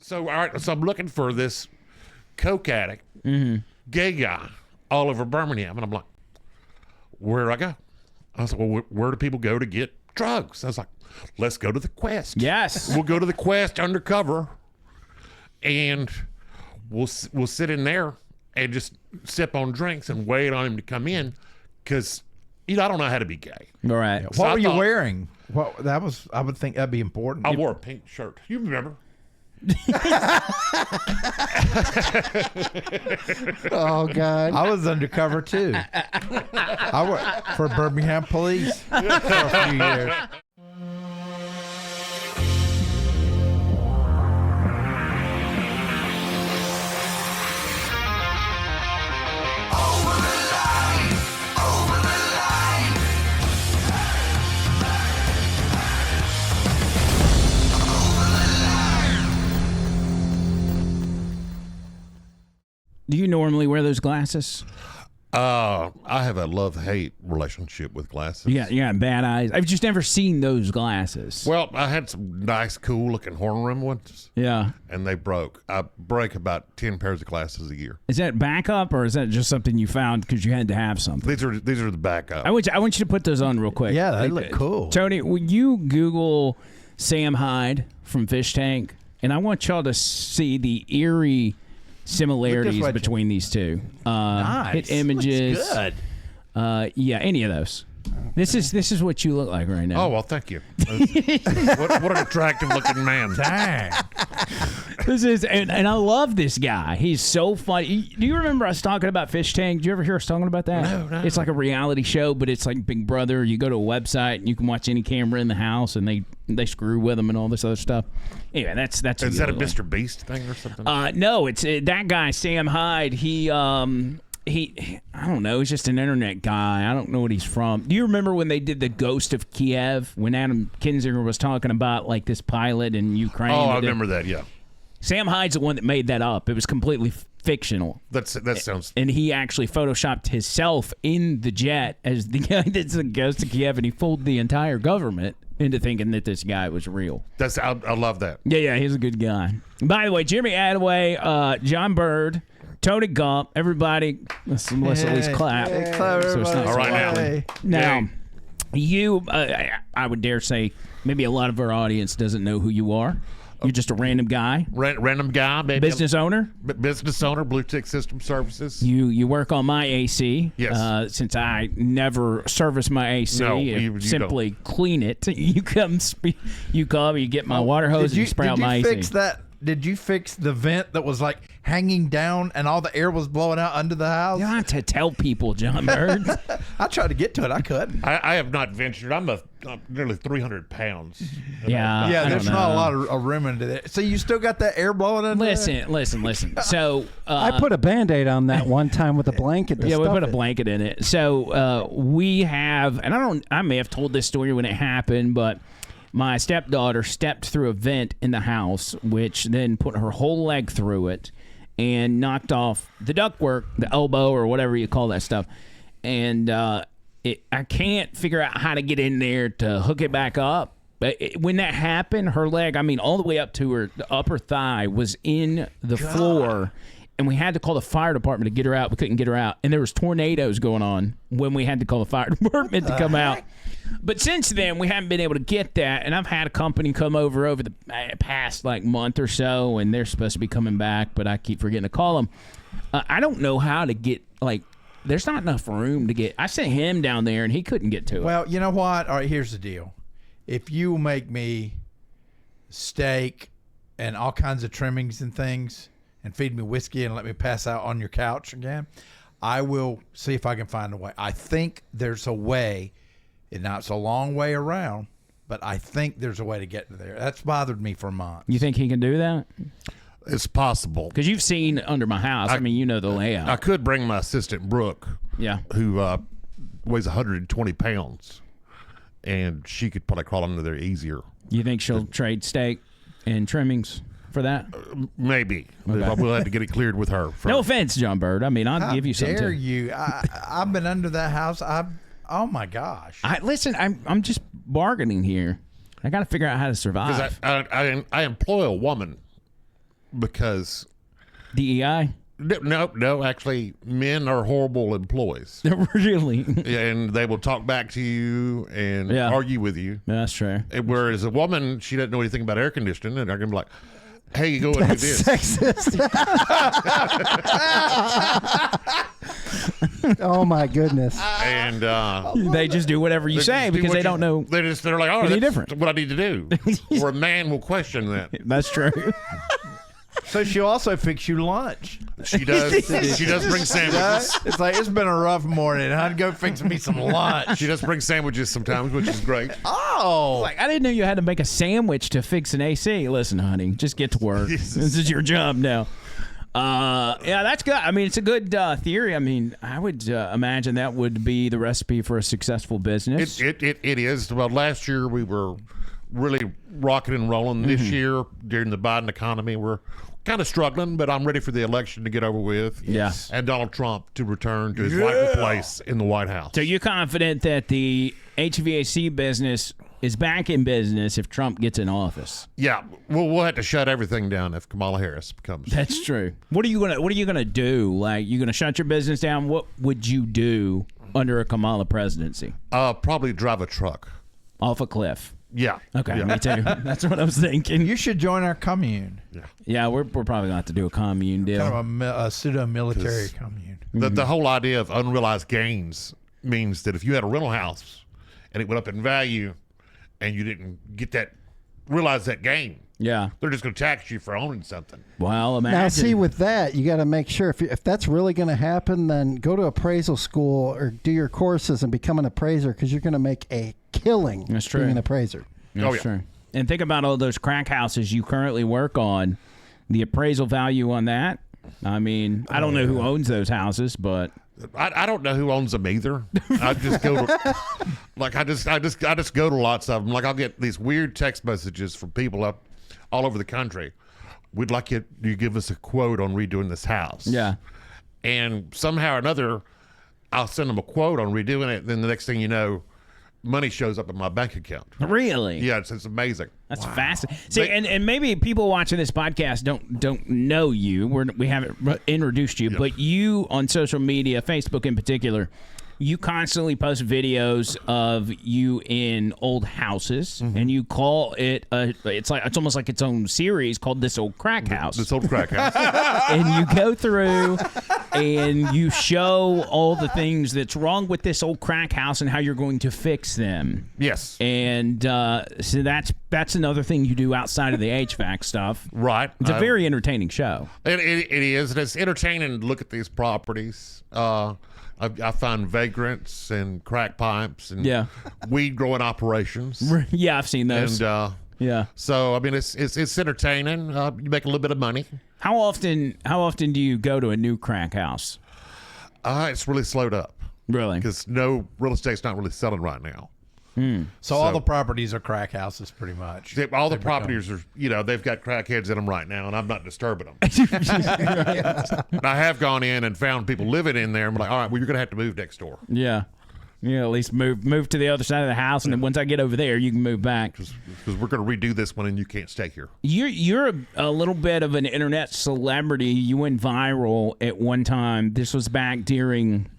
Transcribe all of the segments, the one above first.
So, all right, so I'm looking for this coke addict, gay guy all over Birmingham. And I'm like, where do I go? I was like, well, where do people go to get drugs? I was like, let's go to the Quest. Yes. We'll go to the Quest undercover, and we'll sit in there and just sip on drinks and wait on him to come in, because I don't know how to be gay. All right. What were you wearing? I would think that'd be important. I wore a pink shirt. You remember? Oh God! I was undercover too. I worked for Birmingham police for a few years. Do you normally wear those glasses? I have a love-hate relationship with glasses. You got bad eyes. I've just never seen those glasses. Well, I had some nice, cool-looking horn rim ones. Yeah. And they broke. I break about 10 pairs of glasses a year. Is that backup, or is that just something you found because you had to have something? These are the backup. I want you to put those on real quick. Yeah, they look cool. Tony, will you Google Sam Hyde from Fish Tank? And I want y'all to see the eerie similarities between these two. Nice. Hit images. Looks good. Yeah, any of those. This is what you look like right now. Oh, well, thank you. What an attractive looking man. Dang. This is, and I love this guy. He's so funny. Do you remember us talking about Fish Tank? Did you ever hear us talking about that? No. It's like a reality show, but it's like Big Brother. You go to a website and you can watch any camera in the house, and they screw with them and all this other stuff. Anyway, that's. Is that a Mr. Beast thing or something? No, it's that guy Sam Hyde. He I don't know. He's just an internet guy. I don't know what he's from. Do you remember when they did the Ghost of Kiev, when Adam Kinzinger was talking about like this pilot in Ukraine? Oh, I remember that. Yeah. Sam Hyde's the one that made that up. It was completely fictional. That sounds. And he actually photoshopped himself in the jet as the guy that's the Ghost of Kiev, and he fooled the entire government into thinking that this guy was real. I love that. Yeah, he's a good guy. By the way, Jimmy Addaway, John Bird, Tony Gump, everybody, let's at least clap. Hey, clap, so it's not all right now, you, I would dare say, maybe a lot of our audience doesn't know who you are. You're just a random guy. Random guy, maybe. Business owner. Business owner, Blue Tick System Services. You work on my AC. Yes. Since I never service my AC, No, you simply clean it. You come, you get my water hose and you spray out my AC. Fix that? Did you fix the vent that was like hanging down and all the air was blowing out under the house? You don't have to tell people, John Bird. I tried to get to it. I couldn't. I have not ventured. I'm nearly 300 pounds. Yeah. Yeah, there's not a lot of room into there. So you still got that air blowing in there? Listen. So I put a Band-Aid on that one time with a blanket. Yeah, we put a blanket in it. So we have, and I may have told this story when it happened, but my stepdaughter stepped through a vent in the house, which then put her whole leg through it and knocked off the ductwork, the elbow, or whatever you call that stuff. And I can't figure out how to get in there to hook it back up. But when that happened, her leg, all the way up to her upper thigh, was in the floor. And we had to call the fire department to get her out. We couldn't get her out. And there was tornadoes going on when we had to call the fire department to come out. But since then, we haven't been able to get that. And I've had a company come over the past month or so, and they're supposed to be coming back, but I keep forgetting to call them. I don't know how to get, there's not enough room to get. I sent him down there, and he couldn't get to it. Well, you know what? All right, here's the deal. If you make me steak and all kinds of trimmings and things and feed me whiskey and let me pass out on your couch again, I will see if I can find a way. I think there's a way. And now it's a long way around, but I think there's a way to get to there. That's bothered me for months. You think he can do that? It's possible. Because you've seen under my house. You know the layout. I could bring my assistant, Brooke, who weighs 120 pounds, and she could probably crawl under there easier. You think she'll trade steak and trimmings for that? Maybe. Okay. We'll have to get it cleared with her first. No offense, John Bird. I'll give you something. How dare you? I've been under that house. Oh my gosh! Listen, I'm just bargaining here. I got to figure out how to survive. Because I employ a woman because DEI? no, actually, men are horrible employees. Really? And they will talk back to you and Yeah. argue with you. That's true. And whereas a woman, she doesn't know anything about air conditioning, and they're gonna be like, "Hey, you go and do this." Sexist. Oh my goodness. And They just do whatever you say because they don't know. They're like, "Oh, any that's different." what I need to do." Or a man will question that. That's true. So she'll also fix you lunch. She does. She does bring sandwiches. It's like, it's been a rough morning. I'd go fix me some lunch. She does bring sandwiches sometimes, which is great. Oh. Like, I didn't know you had to make a sandwich to fix an AC. Listen, honey, just get to work. Jesus. This is your job now. Yeah, that's good. I mean, it's a good theory. I mean, I would imagine that would be the recipe for a successful business. It is. Well, last year we were really rocking and rolling. This year, during the Biden economy, we're kind of struggling, but I'm ready for the election to get over with. Yeah. And Donald Trump to return to his rightful place in the White House. So you're confident that the HVAC business is back in business if Trump gets in office? Yeah. We'll have to shut everything down if Kamala Harris becomes. That's true. What are you gonna do? Like, you gonna shut your business down? What would you do under a Kamala presidency? Probably drive a truck. Off a cliff. Yeah. Okay, Yeah. me too. That's what I was thinking. You should join our commune. Yeah, we're probably going to have to do a commune deal. Kind of a pseudo-military commune. The whole idea of unrealized gains means that if you had a rental house and it went up in value and you didn't realize that gain, Yeah. they're just going to tax you for owning something. Well, imagine. Now, see, with that, you got to make sure if that's really going to happen, then go to appraisal school or do your courses and become an appraiser because you're going to make a killing That's true. being an appraiser. That's Oh, yeah. true. And think about all those crack houses you currently work on. The appraisal value on that. I mean, I don't know who owns those houses, but I don't know who owns them either. I just go to, I just go to lots of them. Like, I'll get these weird text messages from people up all over the country. We'd like you to give us a quote on redoing this house. yeah. And somehow or another, I'll send them a quote on redoing it. Then the next thing you know, money shows up in my bank account. Really? Yeah, it's amazing. That's fascinating. See, and maybe people watching this podcast don't know you. We haven't introduced you, but you on social media, Facebook in particular, you constantly post videos of you in old houses, and you call it it's almost like its own series called This Old Crack House. This old crack house. And you go through and you show all the things that's wrong with this old crack house and how you're going to fix them. Yes. And so that's another thing you do outside of the HVAC stuff. Right. It's a very entertaining show. It is. And it's entertaining to look at these properties. I find vagrants and crack pipes and weed growing operations. Yeah, I've seen those. And yeah. so, I mean, it's entertaining. You make a little bit of money. How often do you go to a new crack house? It's really slowed up Really? because no real estate's not really selling right now. So all the properties are crack houses, pretty much. All the properties are, they've got crackheads in them right now, and I'm not disturbing them. I have gone in and found people living in there. I'm like, all right, well, you're going to have to move next door. Yeah. Yeah, at least move to the other side of the house, and then once I get over there, you can move back. Because we're going to redo this one, and you can't stay here. You're a little bit of an internet celebrity. You went viral at one time. This was back during,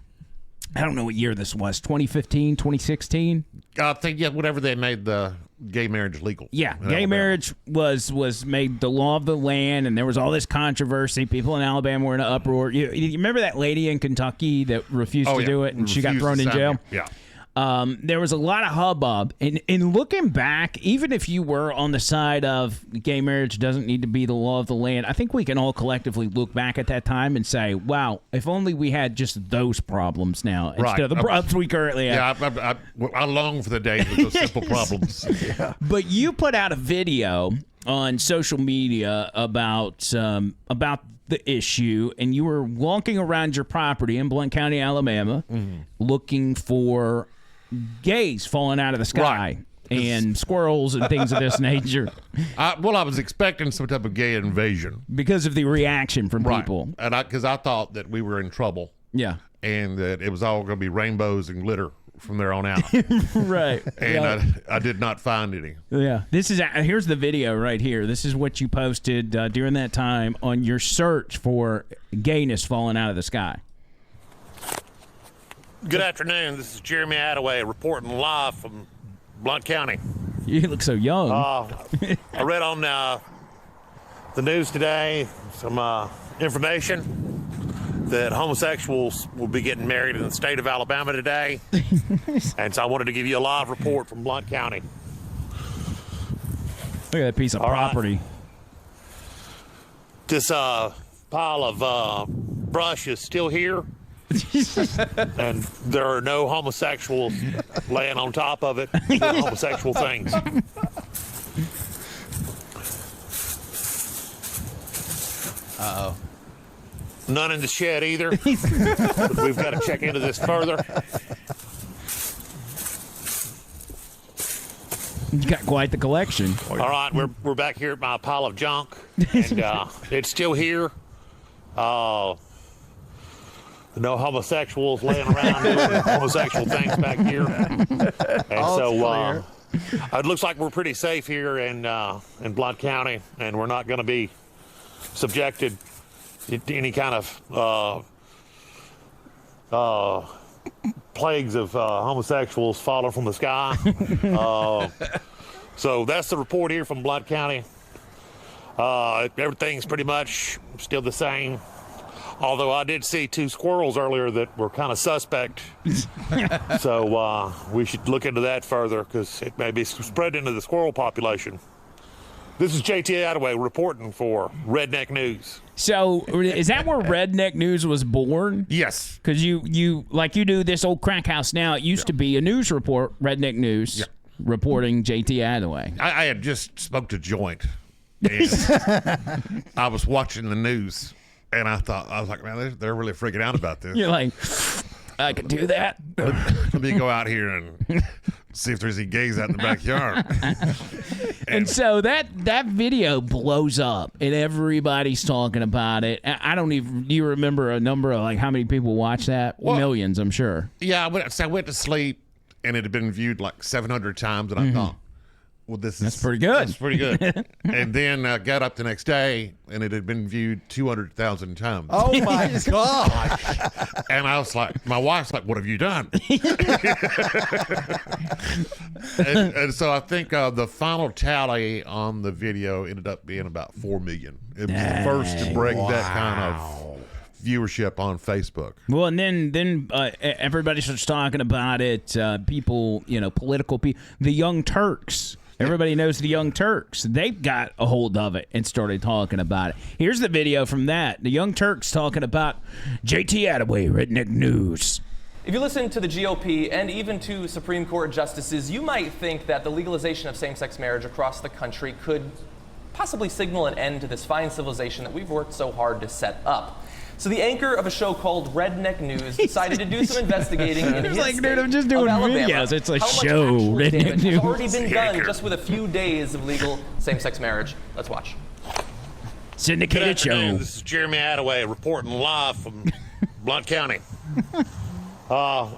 I don't know what year this was, 2015, 2016? I think, whenever they made the gay marriage legal. Yeah, in gay Alabama. marriage was made the law of the land, and there was all this controversy. People in Alabama were in an uproar. You remember that lady in Kentucky that refused to do it, and she got Refused thrown to in sign jail? it. Yeah. There was a lot of hubbub. And looking back, even if you were on the side of gay marriage doesn't need to be the law of the land, I think we can all collectively look back at that time and say, wow, if only we had just those problems now instead of the problems we currently have. Yeah, I long for the days with those simple problems. But you put out a video on social media about the issue, and you were walking around your property in Blount County, Alabama, looking for gays falling out of the sky and squirrels and things of this nature I was expecting some type of gay invasion. because of the reaction from people. And because I thought that we were in trouble. Yeah. And that it was all going to be rainbows and glitter from there on out. Right. And I did not find any. Yeah. Here's the video right here. This is what you posted during that time on your search for gayness falling out of the sky. Good afternoon. This is Jeremy Addaway reporting live from Blount County. You look so young. I read on the news today some information that homosexuals will be getting married in the state of Alabama today. And so I wanted to give you a live report from Blount County. Look at that piece of All right. property. This pile of brush is still here. And there are no homosexuals laying on top of it doing homosexual things. Uh-oh. None in the shed either. But we've got to check into this further. You got quite the collection. All right, we're back here at my pile of junk, and it's still here. No homosexuals laying around doing homosexual things back here. And so it looks like we're pretty safe here in Blount County, and we're not going to be subjected to any kind of plagues of homosexuals falling from the sky. So that's the report here from Blount County. Everything's pretty much still the same. Although I did see 2 squirrels earlier that were kind of suspect. So we should look into that further because it may be spread into the squirrel population. This is JT Addaway reporting for Redneck News. So is that where Redneck News was born? Yes. Because you do this old crack house now. It used to be a news report, Redneck News, reporting JT Addaway. I had just smoked a joint. And I was watching the news. And I was like, man, they're really freaking out about this. You're like, I could do that. Let me go out here and see if there's any gays out in the backyard. And so that video blows up, and everybody's talking about it. Do you remember a number of like how many people watched that? Well, millions, I'm sure. Yeah, I went to sleep, and it had been viewed like 700 times, and I thought, well, That's pretty good. That's pretty good. And then I got up the next day, and it had been viewed 200,000 times. Oh, my gosh. And I was like, my wife's like, what have you done? and so I think the final tally on the video ended up being about 4 million. It was the first to break that kind of viewership on Facebook. Well, and then everybody starts talking about it. People, political people, the Young Turks. Everybody knows the Young Turks. They've got a hold of it and started talking about it. Here's the video from that. The Young Turks talking about JT Addaway, Redneck News. If you listen to the GOP and even to Supreme Court justices, you might think that the legalization of same-sex marriage across the country could possibly signal an end to this fine civilization that we've worked so hard to set up. So the anchor of a show called Redneck News decided to do some investigating in his like, state dude, I'm just doing of Alabama. videos. It's a How much show, actual Redneck damage News. has already been done just with a few days of legal same-sex marriage. Let's watch. Syndicated show. This is Jeremy Addaway reporting live from Blount County. I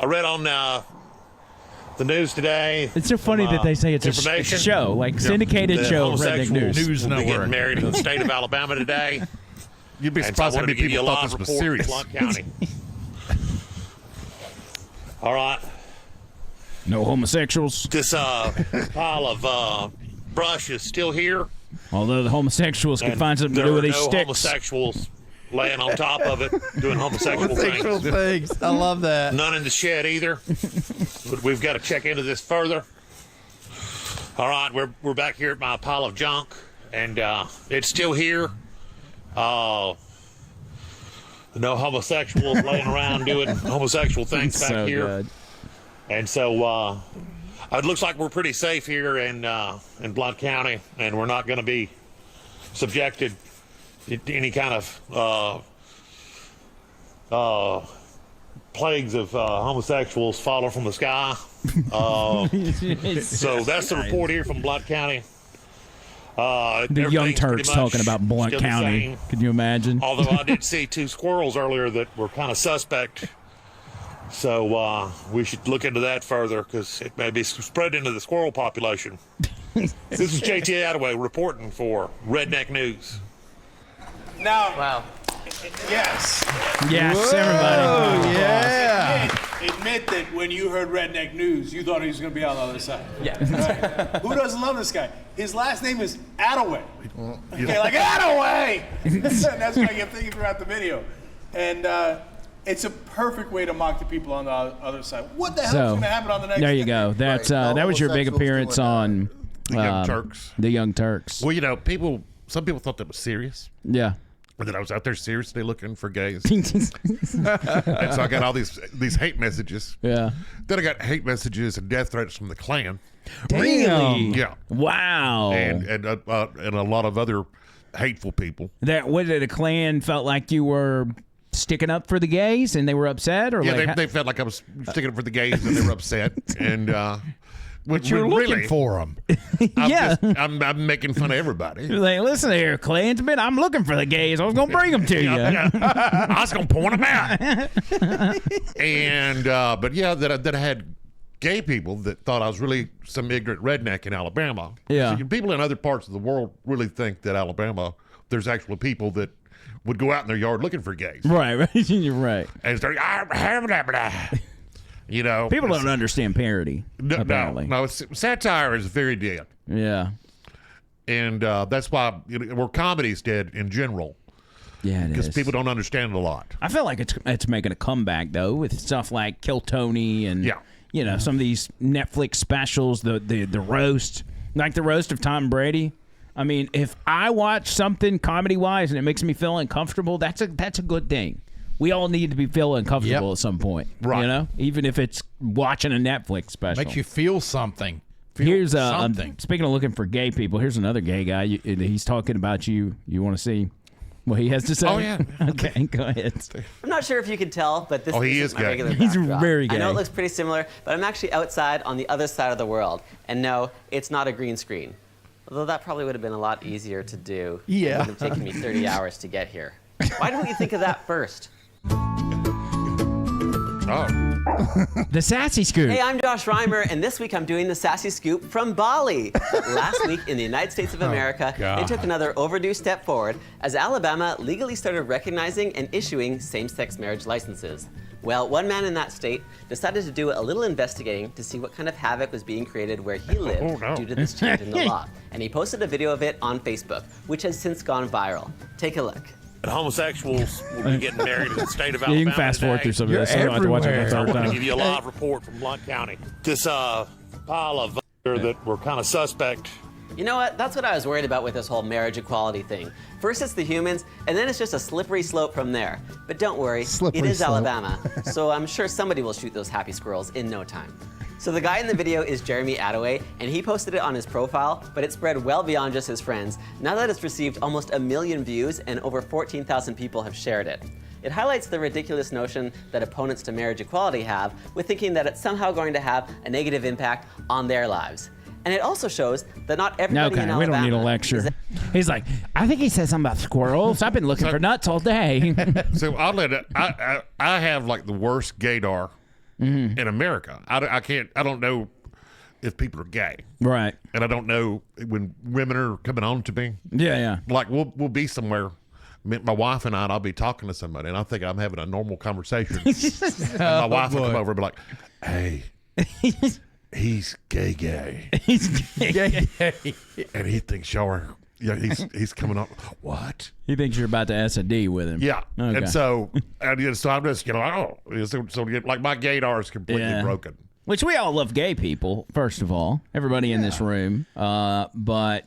read on the news today. It's so funny that they say it's a show, like syndicated show, Redneck News. Will be getting married in the state of Alabama today. You'd be surprised how many people thought this was serious. Blount County. All right. No homosexuals. This pile of brush is still here. Although the homosexuals can find something to do with these sticks. There are no homosexuals laying on top of it doing homosexual things. I love that. None in the shed either. But we've got to check into this further. All right, we're back here at my pile of junk, and it's still here. No homosexuals laying around doing homosexual things back here. Good. And so it looks like we're pretty safe here in Blount County, and we're not going to be subjected to any kind of plagues of homosexuals falling from the sky. So that's the report here from Blount County. The Young Turks talking about Blount County. Can you imagine? Although I did see 2 squirrels earlier that were kind of suspect. So we should look into that further because it may be spread into the squirrel population. This is JT Addaway reporting for Redneck News. Now, Wow. yes. Yes, everybody. Oh, yeah. Admit that when you heard Redneck News, you thought he was going to be on the other side. Yeah. Right? Who doesn't love this guy? His last name is Addaway. Okay, like Addaway! That's what I kept thinking throughout the video. And it's a perfect way to mock the people on the other side. What the hell is So going to happen on the next there you go. That's Right. that was your big Homosexuals appearance doing, on The Young Turks. The Young Turks. Well, some people thought that was serious. Yeah. And that I was out there seriously looking for gays. And so I got all these hate messages. Yeah. Then I got hate messages and death threats from the Klan. Really? Yeah. Wow. And a lot of other hateful people. That what did the Klan felt like you were sticking up for the gays and they were upset, or Yeah, like they felt like I was sticking up for the gays and they were upset. And But you're looking really, for them. yeah. I'm making fun of everybody. Like, listen here, Klansman, I'm looking for the gays. I was gonna bring them to you. I was gonna point them out. And but yeah, that I had gay people that thought I was really some ignorant redneck in Alabama. Yeah. So people in other parts of the world really think that Alabama, there's actually people that would go out in their yard looking for gays. Right. You're right. And start, you know, People don't understand parody. Apparently. no, satire is very dead. Yeah. And that's why we're comedy's dead in general, Yeah, it because is. people don't understand a lot. I feel like it's making a comeback though with stuff like Kill Tony and Yeah. some of these Netflix specials, the roast, like the roast of Tom Brady. I mean, if I watch something comedy wise and it makes me feel uncomfortable, that's a good thing. We all need to be feeling comfortable at some point, Right. Even if it's watching a Netflix special. Makes you feel something. Here's something. speaking of looking for gay people. Here's another gay guy. He's talking about you. You want to see what he has to say? Oh, yeah. Okay, go ahead. I'm not sure if you can tell, but this, He this is my gay. regular He's backdrop. very I know gay. it looks pretty similar, but I'm actually outside on the other side of the world. And no, it's not a green screen. Although that probably would have been a lot easier to do. Yeah. It would have taken me 30 hours to get here. Why don't you think of that first? Oh, The Sassy Scoop. Hey, I'm Josh Reimer, and this week I'm doing the Sassy Scoop from Bali. Last week in the United States of America, they took another overdue step forward as Alabama legally started recognizing and issuing same-sex marriage licenses. Well, one man in that state decided to do a little investigating to see what kind of havoc was being created where he lived due to this change in the law. And he posted a video of it on Facebook, which has since gone viral. Take a look. homosexuals will be getting married in the state of Yeah, Alabama. you can fast forward through some of this. I don't have to watch it the I third want to time. give you a live report from Blount County. This pile of that were kind of suspect. You know what? That's what I was worried about with this whole marriage equality thing. First it's the humans, and then it's just a slippery slope from there. But don't worry, Slippery it is slope. Alabama, so I'm sure somebody will shoot those happy squirrels in no time. So the guy in the video is Jeremy Addaway, and he posted it on his profile, but it spread well beyond just his friends. Now that it's received almost 1 million views and over 14,000 people have shared it. It highlights the ridiculous notion that opponents to marriage equality have with thinking that it's somehow going to have a negative impact on their lives. And it also shows that not everybody in Okay, Alabama we don't need a lecture. He's like, I think he said something about squirrels. I've been looking for nuts all day. So I'll let it. I have like the worst gaydar in America. I can't. I don't know if people are gay, Right. and I don't know when women are coming on to me. Yeah. Like we'll be somewhere. My wife and I'll be talking to somebody, and I think I'm having a normal conversation. And my wife will come over and be like, "Hey, he's gay, and he thinks y'all are. Yeah, he's coming up. What? He thinks you're about to S&D with him. Yeah, Okay. and so I'm just so like my gaydar is completely Yeah. broken. Which we all love gay people, first of all. Everybody in this room. But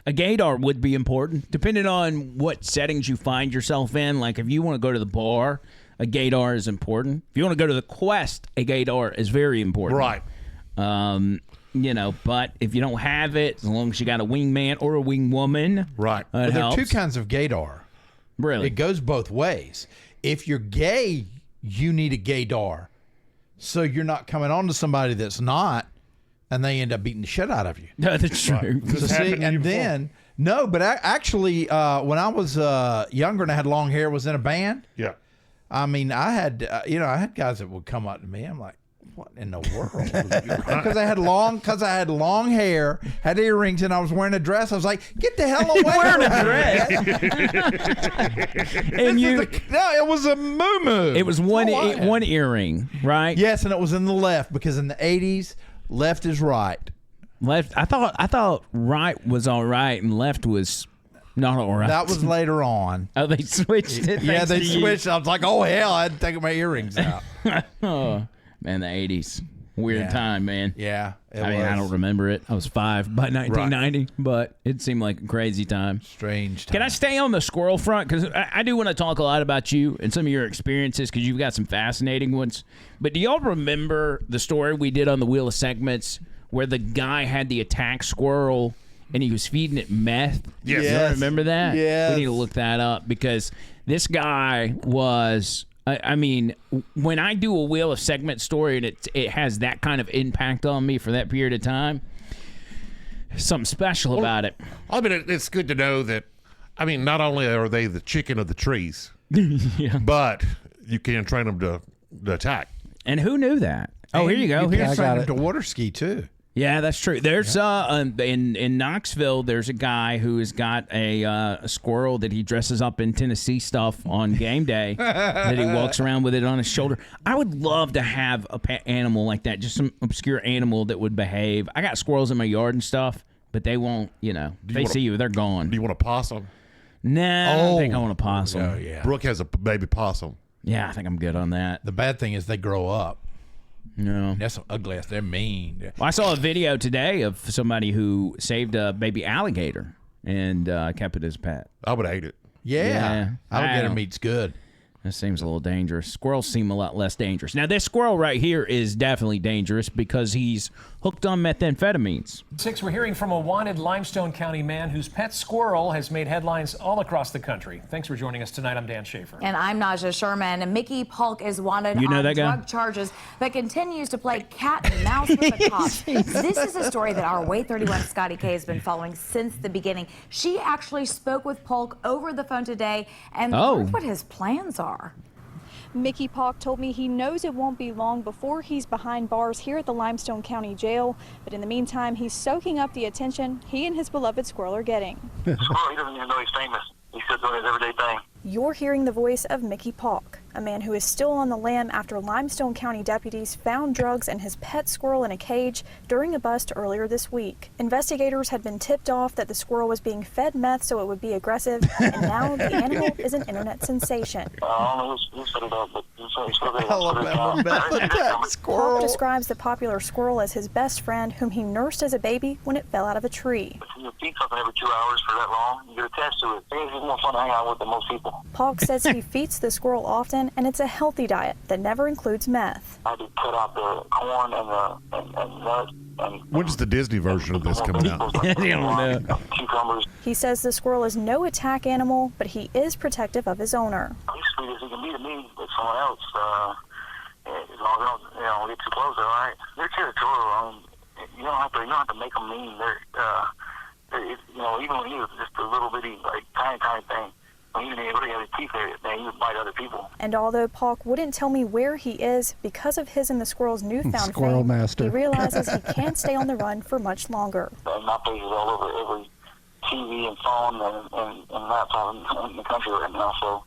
a gaydar would be important, depending on what settings you find yourself in. Like if you want to go to the bar, a gaydar is important. If you want to go to the Quest, a gaydar is very important. Right. But if you don't have it, as long as you got a wingman or a wingwoman, Right. it But there are helps. two kinds of gaydar. Really? It goes both ways. If you're gay, you need a gaydar. So you're not coming on to somebody that's not, and they end up beating the shit out of you. No, that's true. So see, and then, no, but actually, when I was younger and I had long hair, was in a band, Yeah. I mean, I had guys that would come up to me. I'm like, what in the world? Because I had long hair, had earrings, and I was wearing a dress. I was like, get the hell away! Wearing a dress. And it was a moo-moo. It was one earring, right? Yes, and it was in the left because in the 80s, left is right. Left. I thought right was all right and left was not all right. That was later on. Oh, they switched it. Yeah, they switched. I was like, oh hell, I had to take my earrings out. Oh man, the 80s. Weird time, man. Yeah. I mean, I don't remember it. I was 5 by 1990, but it seemed like a crazy time. Strange time. Can I stay on the squirrel front? Because I do want to talk a lot about you and some of your experiences because you've got some fascinating ones. But do y'all remember the story we did on the Wheel of Segments where the guy had the attack squirrel and he was feeding it meth? Yes. You remember that? Yes. We need to look that up because this guy was... I mean, when I do a Wheel of Segment story and it has that kind of impact on me for that period of time, something special about it. I mean, it's good to know that, I mean, not only are they the chicken of the trees, but you can train them to attack. And who knew that? Oh, here you go. I got it. to water ski too. Yeah, that's true. There's in Knoxville, there's a guy who has got a squirrel that he dresses up in Tennessee stuff on game day that he walks around with it on his shoulder. I would love to have a pet animal like that, just some obscure animal that would behave. I got squirrels in my yard and stuff, but they won't, they see you, they're gone. Do you want a possum? Nah, I don't think I want a possum. Oh yeah. Brooke has a baby possum. Yeah, I think I'm good on that. The bad thing is they grow up. No. That's some ugly ass. They're mean. Well, I saw a video today of somebody who saved a baby alligator and kept it as a pet. I would hate it. Yeah. Alligator don't- meat's good. That seems a little dangerous. Squirrels seem a lot less dangerous. Now, this squirrel right here is definitely dangerous because he's hooked on methamphetamines. 6, we're hearing from a wanted Limestone County man whose pet squirrel has made headlines all across the country. Thanks for joining us tonight. I'm Dan Schaefer. And I'm Naja Sherman. Mickey Polk is wanted You know on that guy? drug charges, but continues to play cat and mouse with the cops. This is a story that our Way 31 Scotty K has been following since the beginning. She actually spoke with Polk over the phone today and learned what his plans are. Mickey Polk told me he knows it won't be long before he's behind bars here at the Limestone County Jail, but in the meantime, he's soaking up the attention he and his beloved squirrel are getting. Squirrel, he doesn't even know he's famous. He's still doing his everyday thing. You're hearing the voice of Mickey Polk, a man who is still on the lam after Limestone County deputies found drugs and his pet squirrel in a cage during a bust earlier this week. Investigators had been tipped off that the squirrel was being fed meth so it would be aggressive, and now the animal is an internet sensation. I don't know who set it up, but he's still there. Polk describes the popular squirrel as his best friend, whom he nursed as a baby when it fell out of a tree. If you feed something every 2 hours for that long, you get attached to it. It's more fun to hang out with than most people. Polk says he feeds the squirrel often, and it's a healthy diet that never includes meth. I just cut out the corn and nuts. When's the Disney version of this coming out? I don't know. Cucumbers. He says the squirrel is no attack animal, but he is protective of his owner. He's sweet as he can be to me, but someone else, as long as they don't get too close, all right? They're territorial. You don't have to make them mean. Even when you're just a little bitty, tiny thing. Even if he really has his teeth there, then he would bite other people. And although Polk wouldn't tell me where he is because of his and the squirrel's newfound Squirrel fame, master. he realizes he can't stay on the run for much longer. My page is all over every TV and phone and laptop in the country right now, so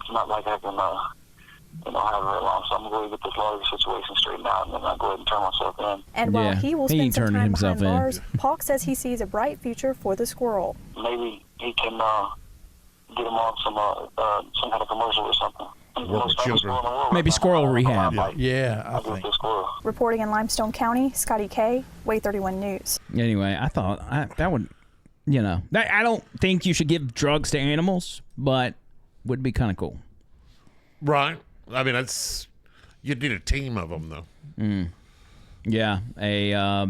it's not like I can have it very long. So I'm going to get this lawyer situation straightened out, and then I'll go ahead and turn myself in. And while he will he spend ain't some turning time himself behind in. bars, Polk says he sees a bright future for the squirrel. Maybe he can get him on some kind of commercial or something. He's the most famous squirrel in the world. Maybe squirrel rehab. Yeah, I think. Reporting in Limestone County, Scotty K, Way 31 News. Anyway, I thought that would, I don't think you should give drugs to animals, but would be kind of cool. Right. I mean, you'd need a team of them, though. Yeah, a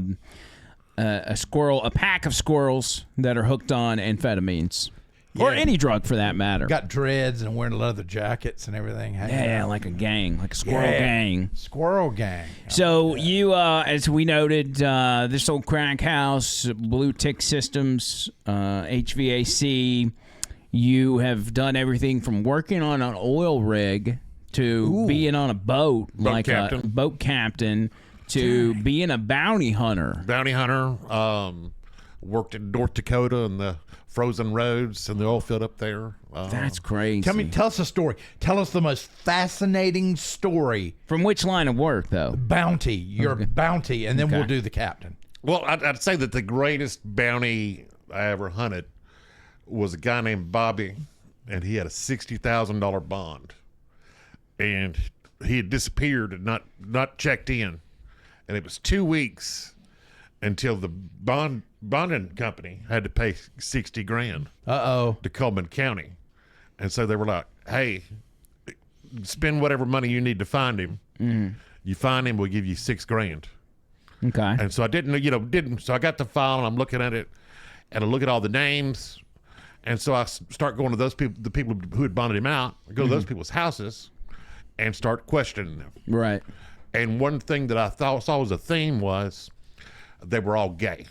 pack of squirrels that are hooked on amphetamines. Or any drug for that matter. Got dreads and wearing leather jackets and everything. Yeah, like a gang, like a squirrel gang. Squirrel gang. So you, as we noted, this old crack house, blue tick systems, HVAC, You have done everything from working on an oil rig to being on a boat, like a boat captain, to being a bounty hunter. Bounty hunter. Worked in North Dakota and the frozen roads and the oil field up there. That's crazy. Tell us a story. Tell us the most fascinating story. From which line of work, though? Bounty. Your bounty, and then we'll do the captain. Well, I'd say that the greatest bounty I ever hunted was a guy named Bobby, and he had a $60,000 bond, and he had disappeared and not checked in, and it was 2 weeks until the bonding company had to pay $60,000. To Coleman County, and so they were like, "Hey, spend whatever money you need to find him. You find him, we'll give you $6,000." Okay. And so I didn't. So I got the file and I'm looking at it, and I look at all the names, and so I start going to those people, the people who had bonded him out. I go to those people's houses, and start questioning them. Right. And one thing that I saw was a theme was they were all gay.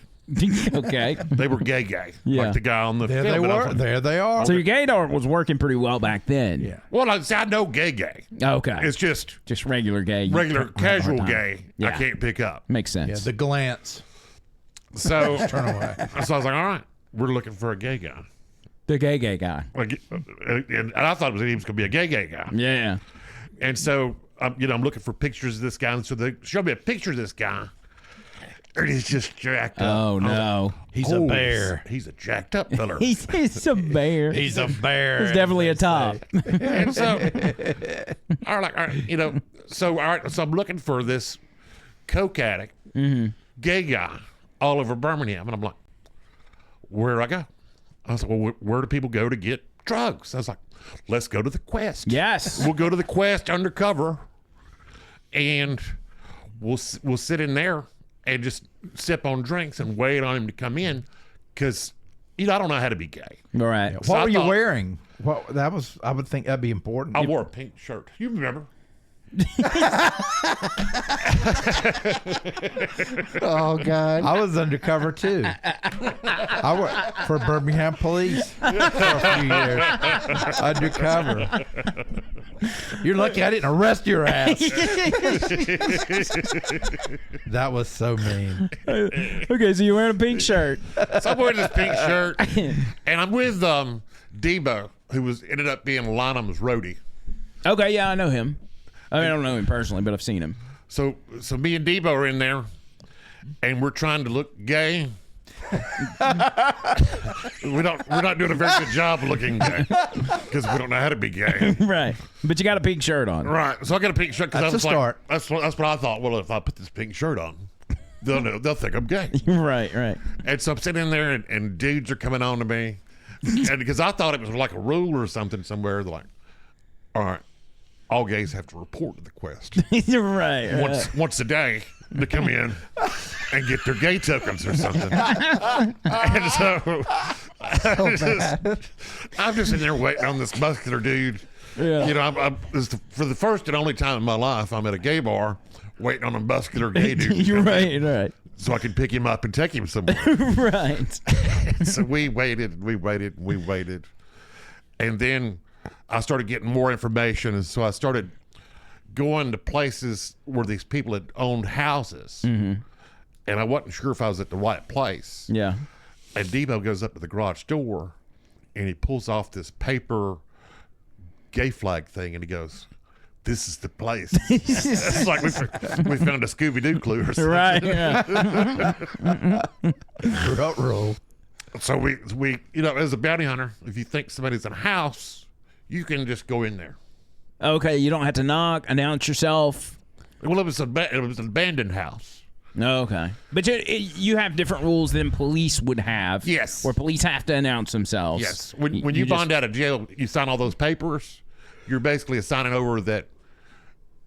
Okay. They were gay. Yeah. Like the guy on the There film. they were. Like, there they are. So your gaydar was working pretty well back then. Yeah. well, I know gay. Okay. It's just regular gay. You regular can't have a hard casual time. gay. Yeah. I can't pick up. Makes sense. Yeah, the glance. So, Turn away. so I was like, all right, we're looking for a gay guy. The gay guy. Like, and I thought he was going to be a gay guy. Yeah. And so, I'm looking for pictures of this guy. And so they showed me a picture of this guy. And he's just jacked up. Oh, no. He's a bear. He's a jacked up fella. He's a bear. He's a bear. He's definitely a top. And so, all right, so I'm looking for this coke addict, gay guy all over Birmingham. And I'm like, where do I go? I was like, well, where do people go to get drugs? I was like, let's go to the Quest. Yes. We'll go to the Quest undercover, and we'll sit in there and just sip on drinks and wait on him to come in, because I don't know how to be gay. All right. What were you wearing? Well, I would think that'd be important. I wore a pink shirt. You remember? Oh God! I was undercover too. I worked for Birmingham police for a few years. Undercover. You're lucky I didn't arrest your ass. That was so mean. Okay, so you're wearing a pink shirt. So I'm wearing this pink shirt, and I'm with Debo, who ended up being Lynham's roadie. Okay, yeah, I know him. I mean, I don't know him personally, but I've seen him. So me and Debo are in there, and we're trying to look gay. We're not doing a very good job of looking gay, because we don't know how to be gay. Right. But you got a pink shirt on. Right. So I got a pink shirt because I was a start. That's what I thought. Well, if I put this pink shirt on, they'll think I'm gay. Right. And so I'm sitting in there, and dudes are coming on to me, and because I thought it was like a rule or something somewhere. They're like, all right, all gays have to report to the Quest right. once a day to come in and get their gay tokens or something. And so I'm just in there waiting on this muscular dude. Yeah. For the first and only time in my life, I'm at a gay bar waiting on a muscular gay dude. You're right. So I can pick him up and take him somewhere. Right. So we waited. And then I started getting more information. And so I started going to places where these people had owned houses. Mm-hmm. And I wasn't sure if I was at the right place. Yeah. And Debo goes up to the garage door, and he pulls off this paper gay flag thing, and he goes, "This is the place." It's like we found a Scooby-Doo clue or something. Right. Yeah. Roll. So we as a bounty hunter, if you think somebody's in a house, you can just go in there. Okay, you don't have to knock, announce yourself. Well, it was an abandoned house. Okay. But you have different rules than police would have. Yes. Where police have to announce themselves. Yes. When you bond out of jail, you sign all those papers. You're basically signing over that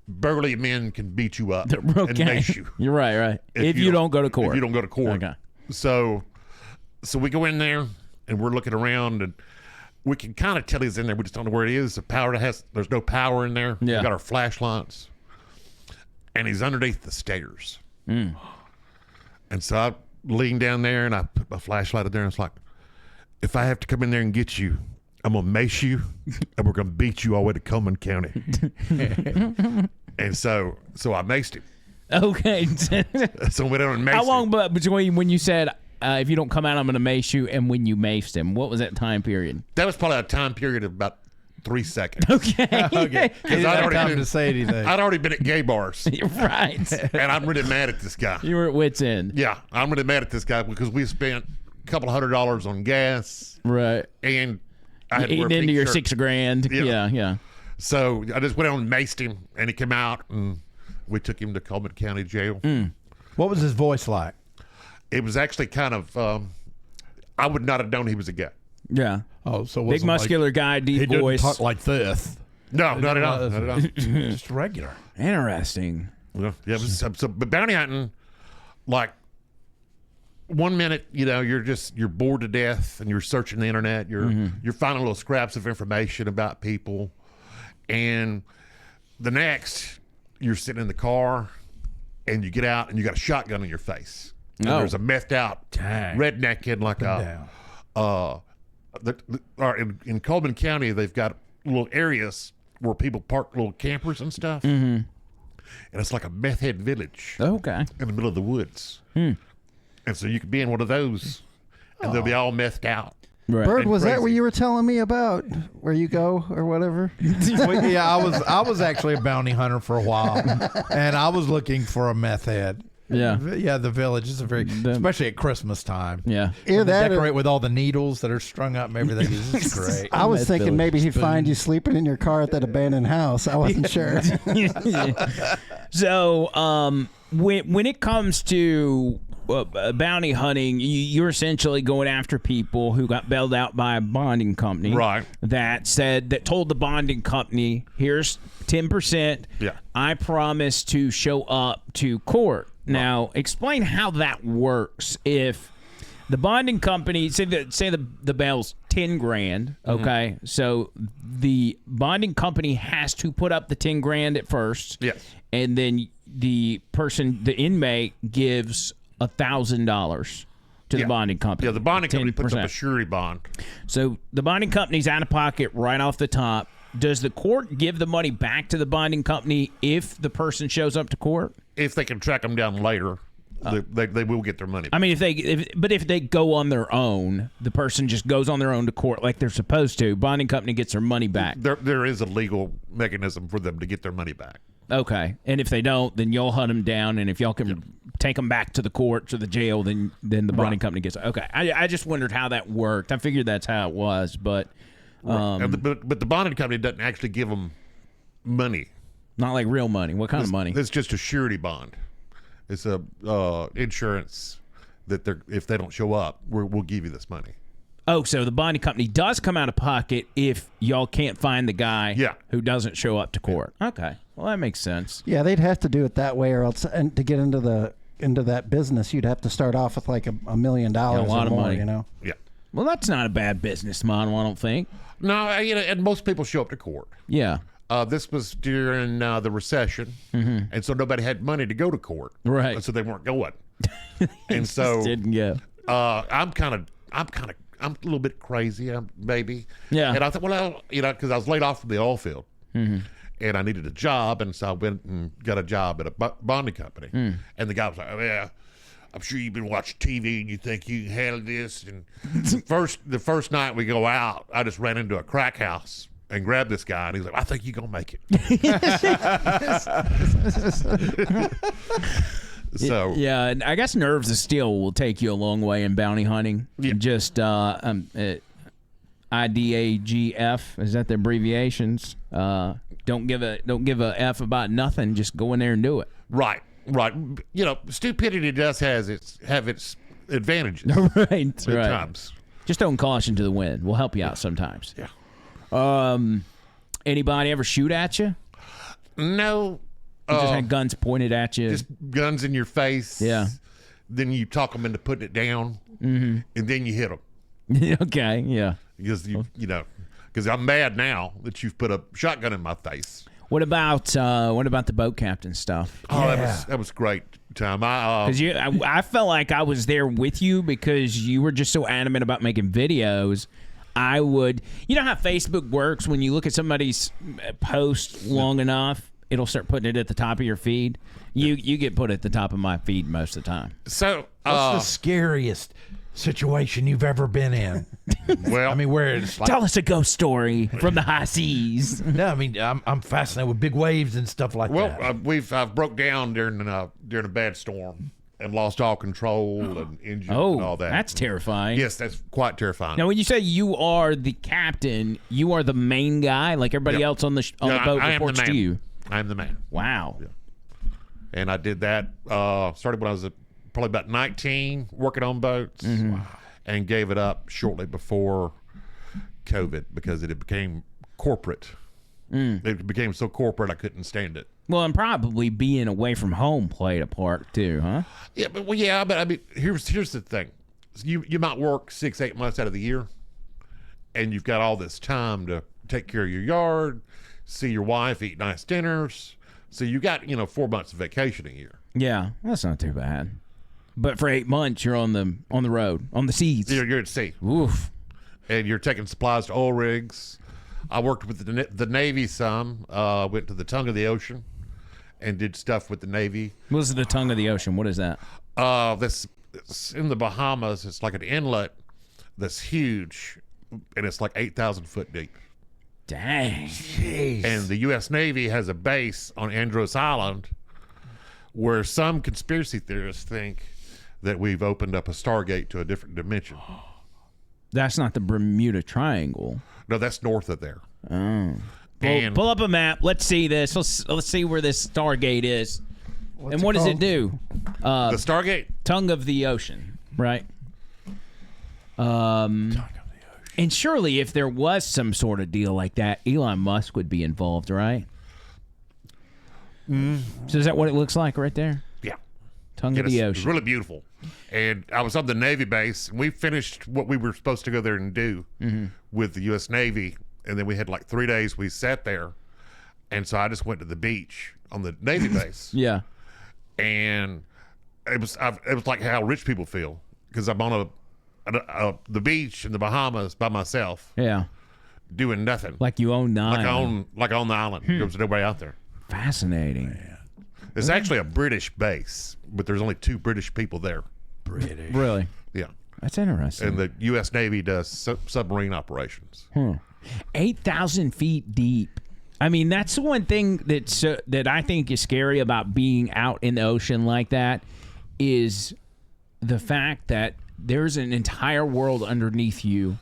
burly men can beat you up and mace you. You're right. If you don't go to court. If you don't go to court. Okay. So we go in there, and we're looking around, and we can kind of tell he's in there. We just don't know where he is. There's no power in there. Yeah. We got our flashlights, and he's underneath the stairs. And so I lean down there, and I put my flashlight in there, and it's like, if I have to come in there and get you, I'm going to mace you, and we're going to beat you all the way to Coleman County. And so I maced him. Okay. So we went on and maced How long him. between when you said, if you don't come out, I'm going to mace you, and when you maced him? What was that time period? That was probably a time period of about 3 seconds. Okay. Okay. Because I'd already time to say anything. I'd already been at gay bars. Right. And I'm really mad at this guy. You were at wit's end. Yeah, I'm really mad at this guy because we spent a couple $100 on gas. Right. And I had to wear a Eating into pink your shirt. $6,000. Yeah. So I just went on and maced him, and he came out, and we took him to Coleman County Jail. What was his voice like? It was actually kind of, I would not have known he was a guy. Yeah. Oh, so big muscular guy, deep he voice. Didn't talk like this. No, not at all. Not at all. Just regular. Interesting. Yeah, but bounty hunting, like 1 minute, you're bored to death and you're searching the internet. You're finding little scraps of information about people, and the next you're sitting in the car and you get out and you got a shotgun in your face. And there's a methed out redneck in like in Coleman County, they've got little areas where people park little campers and stuff. And it's like a meth head village. Okay. In the middle of the woods. And so you could be in one of those and they'll be all methed out. Right. Bird, was that crazy. where you were telling me about where you go or whatever? Well, yeah, I was actually a bounty hunter for a while, and I was looking for a meth head. Yeah. Yeah, the village is especially at Christmas time. Yeah. Either They that or- decorate with all the needles that are strung up and everything. It's great. I was thinking maybe he'd find you sleeping in your car at that abandoned house. I wasn't sure. So, when it comes to bounty hunting, you're essentially going after people who got bailed out by a bonding company, Right. that told the bonding company, here's 10%. Yeah. I promise to show up to court. Now, explain how that works. If the bonding company, say the bail's $10,000, okay? So the bonding company has to put up the $10,000 at first. Yes. And then the inmate gives $1,000 to the bonding company. Yeah, the bonding company puts up 10%. a surety bond. So the bonding company's out of pocket right off the top. Does the court give the money back to the bonding company if the person shows up to court? If they can track them down later, they will get their money back. I mean, if they go on their own, the person just goes on their own to court like they're supposed to. Bonding company gets their money back. There is a legal mechanism for them to get their money back. Okay, and if they don't, then y'all hunt them down, and if y'all can take them back to the courts or the jail, then the bonding company gets. Okay, I just wondered how that worked. I figured that's how it was, but but the bonding company doesn't actually give them money. Not like real money. What kind of money? It's just a surety bond. It's a insurance that if they don't show up, we'll give you this money. Oh, so the bonding company does come out of pocket if y'all can't find the guy who doesn't show up to court. Okay. Well, that makes sense. Yeah, they'd have to do it that way, or else, and to get into that business, you'd have to start off with like $1 million a lot or more, of money. you know. Yeah. Well, that's not a bad business model, I don't think. No, and most people show up to court. Yeah. This was during the recession, and so nobody had money to go to court. Right. And so they weren't going. And so didn't go. I'm a little bit crazy, maybe. Yeah. And I thought, well, because I was laid off from the oil field, and I needed a job, and so I went and got a job at a bonding company. And the guy was like, "Oh, yeah, I'm sure you've been watching TV and you think you can handle this." And the first night we go out, I just ran into a crack house and grabbed this guy, and he's like, "I think you're gonna make it." So yeah, and I guess nerves of steel will take you a long way in bounty hunting. Yeah. Just IDAGF, is that the abbreviations? Don't give a F about nothing. Just go in there and do it. right. Stupidity does have its advantages. Right. At times. Just don't caution to the wind. We'll help you out sometimes. Yeah. Anybody ever shoot at you? No. You just had guns pointed at you. Just guns in your face. Yeah. Then you talk them into putting it down, and then you hit them. Okay. Yeah. Because because I'm mad now that you've put a shotgun in my face. What about the boat captain stuff? Oh, that was great, Tom. Because I felt like I was there with you because you were just so adamant about making videos. I would. You know how Facebook works? When you look at somebody's post long enough, it'll start putting it at the top of your feed. You get put at the top of my feed most of the time. So, what's the scariest situation you've ever been in? Well, I mean, where it's like, tell us a ghost story from the high seas. No, I mean, I'm fascinated with big waves and stuff like that. Well, I've broke down during a bad storm and lost all control and engine and all that. That's terrifying. Yes, that's quite terrifying. Now, when you say you are the captain, you are the main guy, like everybody else on the boat reports to you. I am the man. Wow. Yeah. And I did that. Started when I was probably about 19, working on boats, and gave it up shortly before COVID because it became corporate. It became so corporate I couldn't stand it. Well, and probably being away from home played a part too, huh? Yeah, but I mean, here's the thing: you might work 6-8 months out of the year, and you've got all this time to take care of your yard, see your wife, eat nice dinners. So you got 4 months of vacation a year. Yeah, that's not too bad. But for 8 months, you're on the road, on the seas. You're at sea. Oof. And you're taking supplies to oil rigs. I worked with the Navy some. Went to the tongue of the ocean and did stuff with the Navy. What is the tongue of the ocean? What is that? It's in the Bahamas. It's like an inlet that's huge, and it's like 8,000 foot deep. Dang. Jeez. And the U.S. Navy has a base on Andros Island where some conspiracy theorists think that we've opened up a Stargate to a different dimension. That's not the Bermuda Triangle. No, that's north of there. Oh. Pull up a map. Let's see this. Let's see where this Stargate is. And what does it do? The Stargate? Tongue of the ocean, right? Tongue of the ocean. And surely if there was some sort of deal like that, Elon Musk would be involved, right? So is that what it looks like right there? Yeah. Tongue of the ocean. It's really beautiful. And I was on the Navy base, and we finished what we were supposed to go there and do with the U.S. Navy. And then we had like 3 days we sat there. And so I just went to the beach on the Navy base. Yeah. And it was like how rich people feel, because I'm on the beach in the Bahamas by myself. Yeah. Doing nothing. Like you own the island. Like I own the island. There was nobody out there. Fascinating. Man. It's actually a British base, but there's only 2 British people there. British. Really? Yeah. That's interesting. And the U.S. Navy does submarine operations. 8,000 feet deep. I mean, that's the one thing that I think is scary about being out in the ocean like that is the fact that there's an entire world underneath you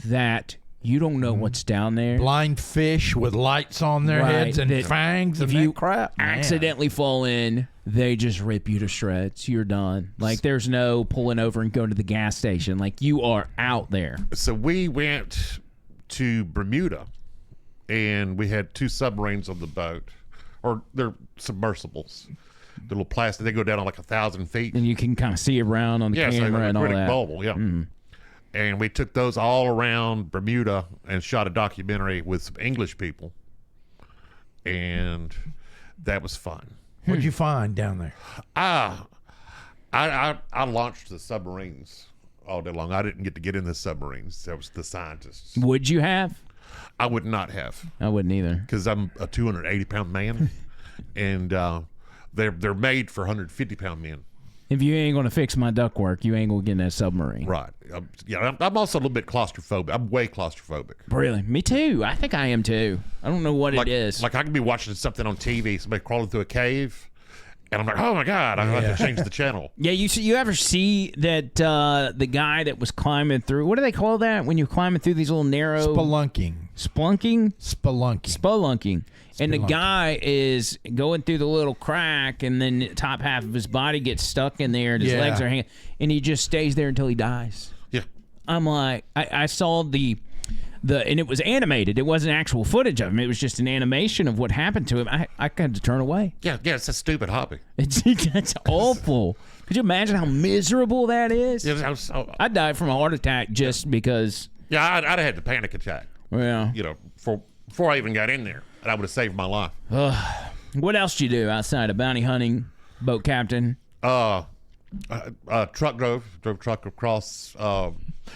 that you don't know what's down there. Blind fish with lights on their heads and fangs and that crap. Accidentally fall in, they just rip you to shreds. You're done. Like, there's no pulling over and going to the gas station. Like, you are out there. So we went to Bermuda, and we had 2 submarines on the boat, or they're submersibles. The little plastic, they go down to like 1,000 feet. And you can kind of see around on the camera and all that. Bubble, yeah. And we took those all around Bermuda and shot a documentary with some English people. And that was fun. What'd you find down there? I launched the submarines all day long. I didn't get in the submarines. That was the scientists. Would you have? I would not have. I wouldn't either. Because I'm a 280-pound man. And they're made for 150-pound men. If you ain't going to fix my ductwork, you ain't going to get in that submarine. Right. I'm also a little bit claustrophobic. I'm way claustrophobic. Really? Me too. I think I am too. I don't know what it is. Like I can be watching something on TV, somebody crawling through a cave, and I'm like, oh my God, I have to change the channel. Yeah, you ever see that the guy that was climbing through, what do they call that when you're climbing through these little narrow... Spelunking. Spelunking. And the guy is going through the little crack, and then the top half of his body gets stuck in there, and his legs are hanging, and he just stays there until he dies. Yeah. I'm like, I saw the and it was animated. It wasn't actual footage of him. It was just an animation of what happened to him. I had to turn away. Yeah, it's a stupid hobby. That's awful. Could you imagine how miserable that is? Yeah, I died from a heart attack just because. Yeah, I'd have had a panic attack. Yeah. Before I even got in there, and I would have saved my life. What else did you do outside of bounty hunting, boat captain? Truck drove truck across.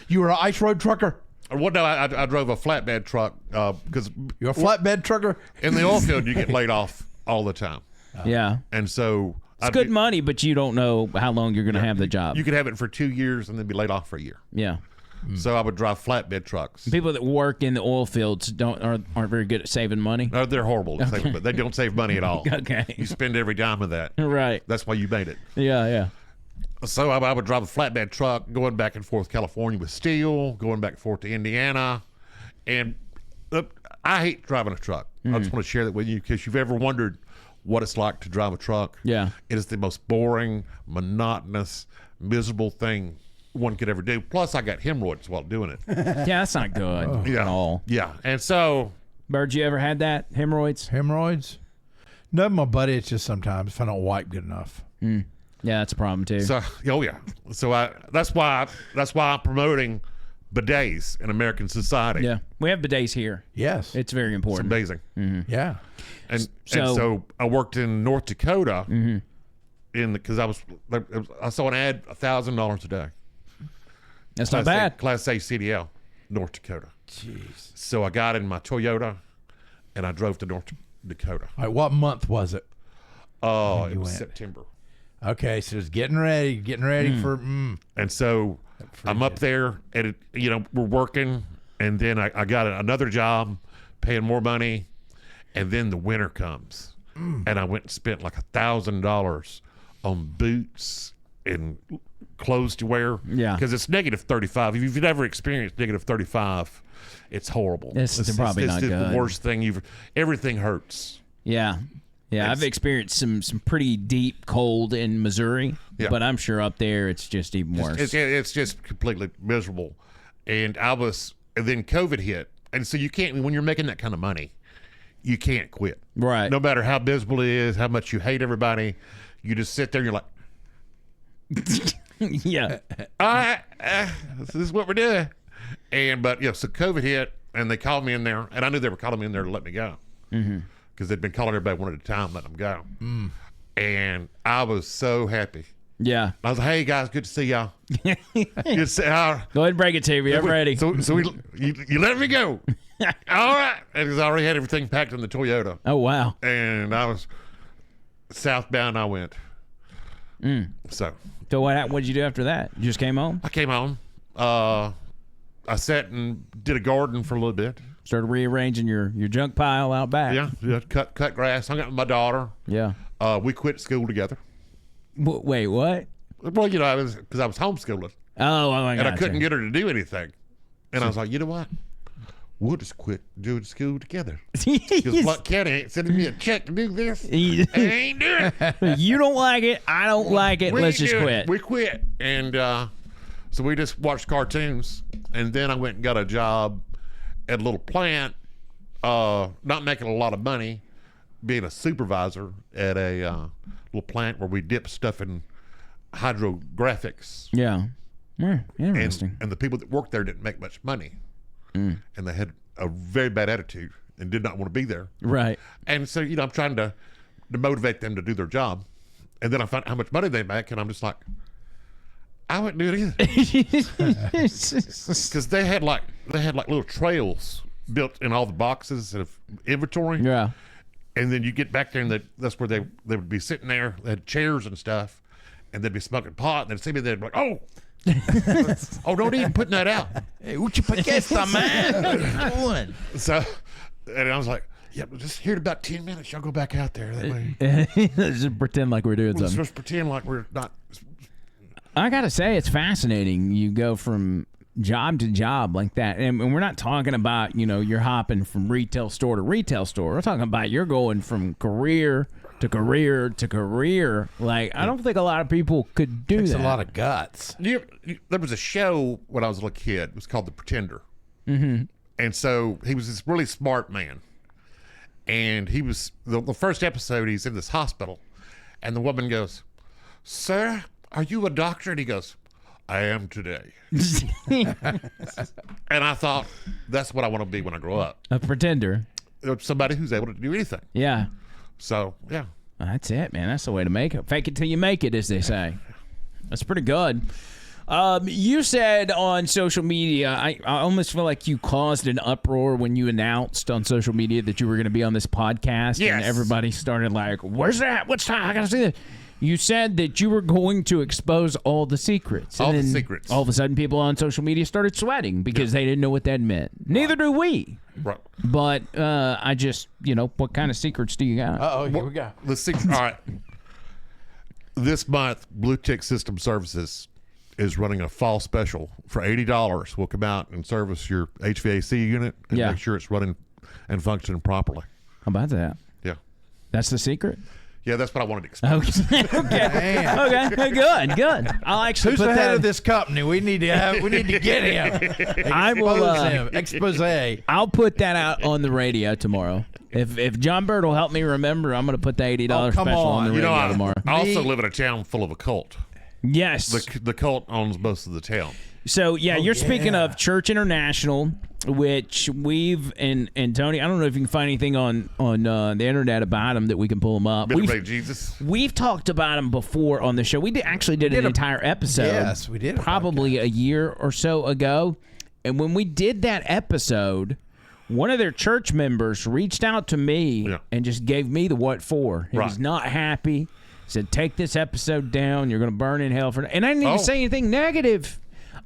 You were an ice road trucker? Well, no, I drove a flatbed truck because You're a flatbed trucker? in the oil field you get laid off all the time, Yeah. and so It's good money, but you don't know how long you're going to have the job. you could have it for 2 years and then be laid off for a year. Yeah. So I would drive flatbed trucks. People that work in the oil fields aren't very good at saving money. No, they're horrible at saving, but they don't save money at all. Okay. You spend every dime of that. Right. That's why you made it. Yeah, yeah. So I would drive a flatbed truck going back and forth California with steel, going back and forth to Indiana. And I hate driving a truck. I just want to share that with you because you've ever wondered what it's like to drive a truck. Yeah. It is the most boring, monotonous, miserable thing one could ever do. Plus, I got hemorrhoids while doing it. Yeah, that's not good at all. Yeah. And so... Bird, you ever had that? Hemorrhoids? Hemorrhoids? No, my buddy, it's just sometimes if I don't wipe good enough. Yeah, that's a problem too. So, oh yeah. So that's why I'm promoting bidets in American society. Yeah, we have bidets here. Yes. It's very It's important. amazing. Yeah. And So- so I worked in North Dakota because I saw an ad $1,000 a day. That's not bad. Class A CDL, North Dakota. Jeez. So I got in my Toyota and I drove to North Dakota. All right, what month was it? Oh, you it was went? September. Okay, so it's getting ready for. And so I'm up there and we're working, and then I got another job paying more money, and then the winter comes and I went and spent like $1,000 on boots and clothes to wear. Yeah. Because it's negative 35. If you've never experienced negative 35, it's horrible. It's probably not the good. worst thing everything hurts. Yeah. Yeah, I've experienced some pretty deep cold in Missouri, but I'm sure up there it's just even worse. It's just completely miserable. And then COVID hit. And so you can't, when you're making that kind of money, you can't quit. Right. No matter how miserable it is, how much you hate everybody, you just sit there and you're like, yeah. all right, this is what we're doing. But so COVID hit and they called me in there, and I knew they were calling me in there to let me go. Because they'd been calling everybody one at a time, letting them go. And I was so happy. Yeah. I was like, hey, guys, good to see y'all. Good to see y'all. Go ahead and break it to me. I'm ready. So you let me go. All right. Because I already had everything packed in the Toyota. Oh, wow. And I was southbound, I went. So what did you do after that? You just came home? I came home. I sat and did a garden for a little bit. Started rearranging your junk pile out back. Yeah, cut grass. Hung out with my daughter. Yeah. We quit school together. Wait, what? Well, because I was homeschooling. Oh, my God. And I couldn't get her to do anything. And I was like, you know what? We'll just quit doing school together. Because Blunt County ain't sending me a check to do this. I ain't doing it. You don't like it. I don't like it. Let's just quit. We quit. And so we just watched cartoons. And then I went and got a job at a little plant, not making a lot of money, being a supervisor at a little plant where we dip stuff in hydrographics. Yeah. Interesting. And the people that worked there didn't make much money. And they had a very bad attitude and did not want to be there. Right. And so, I'm trying to motivate them to do their job. And then I find how much money they make, and I'm just like, I wouldn't do it either. Because they had like little trails built in all the boxes of inventory. Yeah. And then you get back there, and that's where they would be sitting there. They had chairs and stuff, and they'd be smoking pot. And they'd see me, they'd be like, "Oh, oh, don't even putting that out." Hey, what you forget, man? What you doing? So, and I was like, "Yeah, but just here in about 10 minutes, y'all go back out there. That way, just pretend like we're doing something. Just pretend like we're not." I gotta say, it's fascinating. You go from job to job like that, and we're not talking about you're hopping from retail store to retail store. We're talking about you're going from career to career to career. Like, I don't think a lot of people could do that. It's a lot of guts. There was a show when I was a little kid. It was called The Pretender. And so he was this really smart man. And he was, the first episode, he's in this hospital. And the woman goes, "Sir, are you a doctor?" And he goes, "I am today." And I thought, that's what I want to be when I grow up. A pretender. Somebody who's able to do anything. Yeah. So, yeah. That's it, man. That's the way to make it. Fake it till you make it, as they say. That's pretty good. You said on social media, I almost feel like you caused an uproar when you announced on social media that you were going to be on this podcast. Yes. And everybody started like, where's that? What's that? I got to see that. You said that you were going to expose all the secrets. All And the then secrets. All of a sudden, people on social media started sweating because they didn't know what that meant. Neither do we. Right. But I just, what kind of secrets do you got? Uh-oh, here we go. The secret. All right. This month, Blue Check System Services is running a fall special for $80. We'll come out and service your HVAC unit and make sure it's running and functioning properly. How about that? Yeah. That's the secret? Yeah, that's what I wanted to expose. Okay. Okay. Good. I'll actually Who's put the that head of this company? We need to get him. I will Expose. I'll put that out on the radio tomorrow. If John Bird will help me remember, I'm going to put the $80 special on the radio tomorrow. I also live in a town full of a cult. Yes. The cult owns most of the town. So, you're speaking of Church International, which we've, and Tony, I don't know if you can find anything on the internet about them that we can pull them up. We've talked about them before on the show. We actually did an entire episode. Yes, we did. Probably a year or so ago. And when we did that episode, one of their church members reached out to me and just gave me the what for. He was not happy. Said, take this episode down. You're going to burn in hell for it. And I didn't even say anything negative.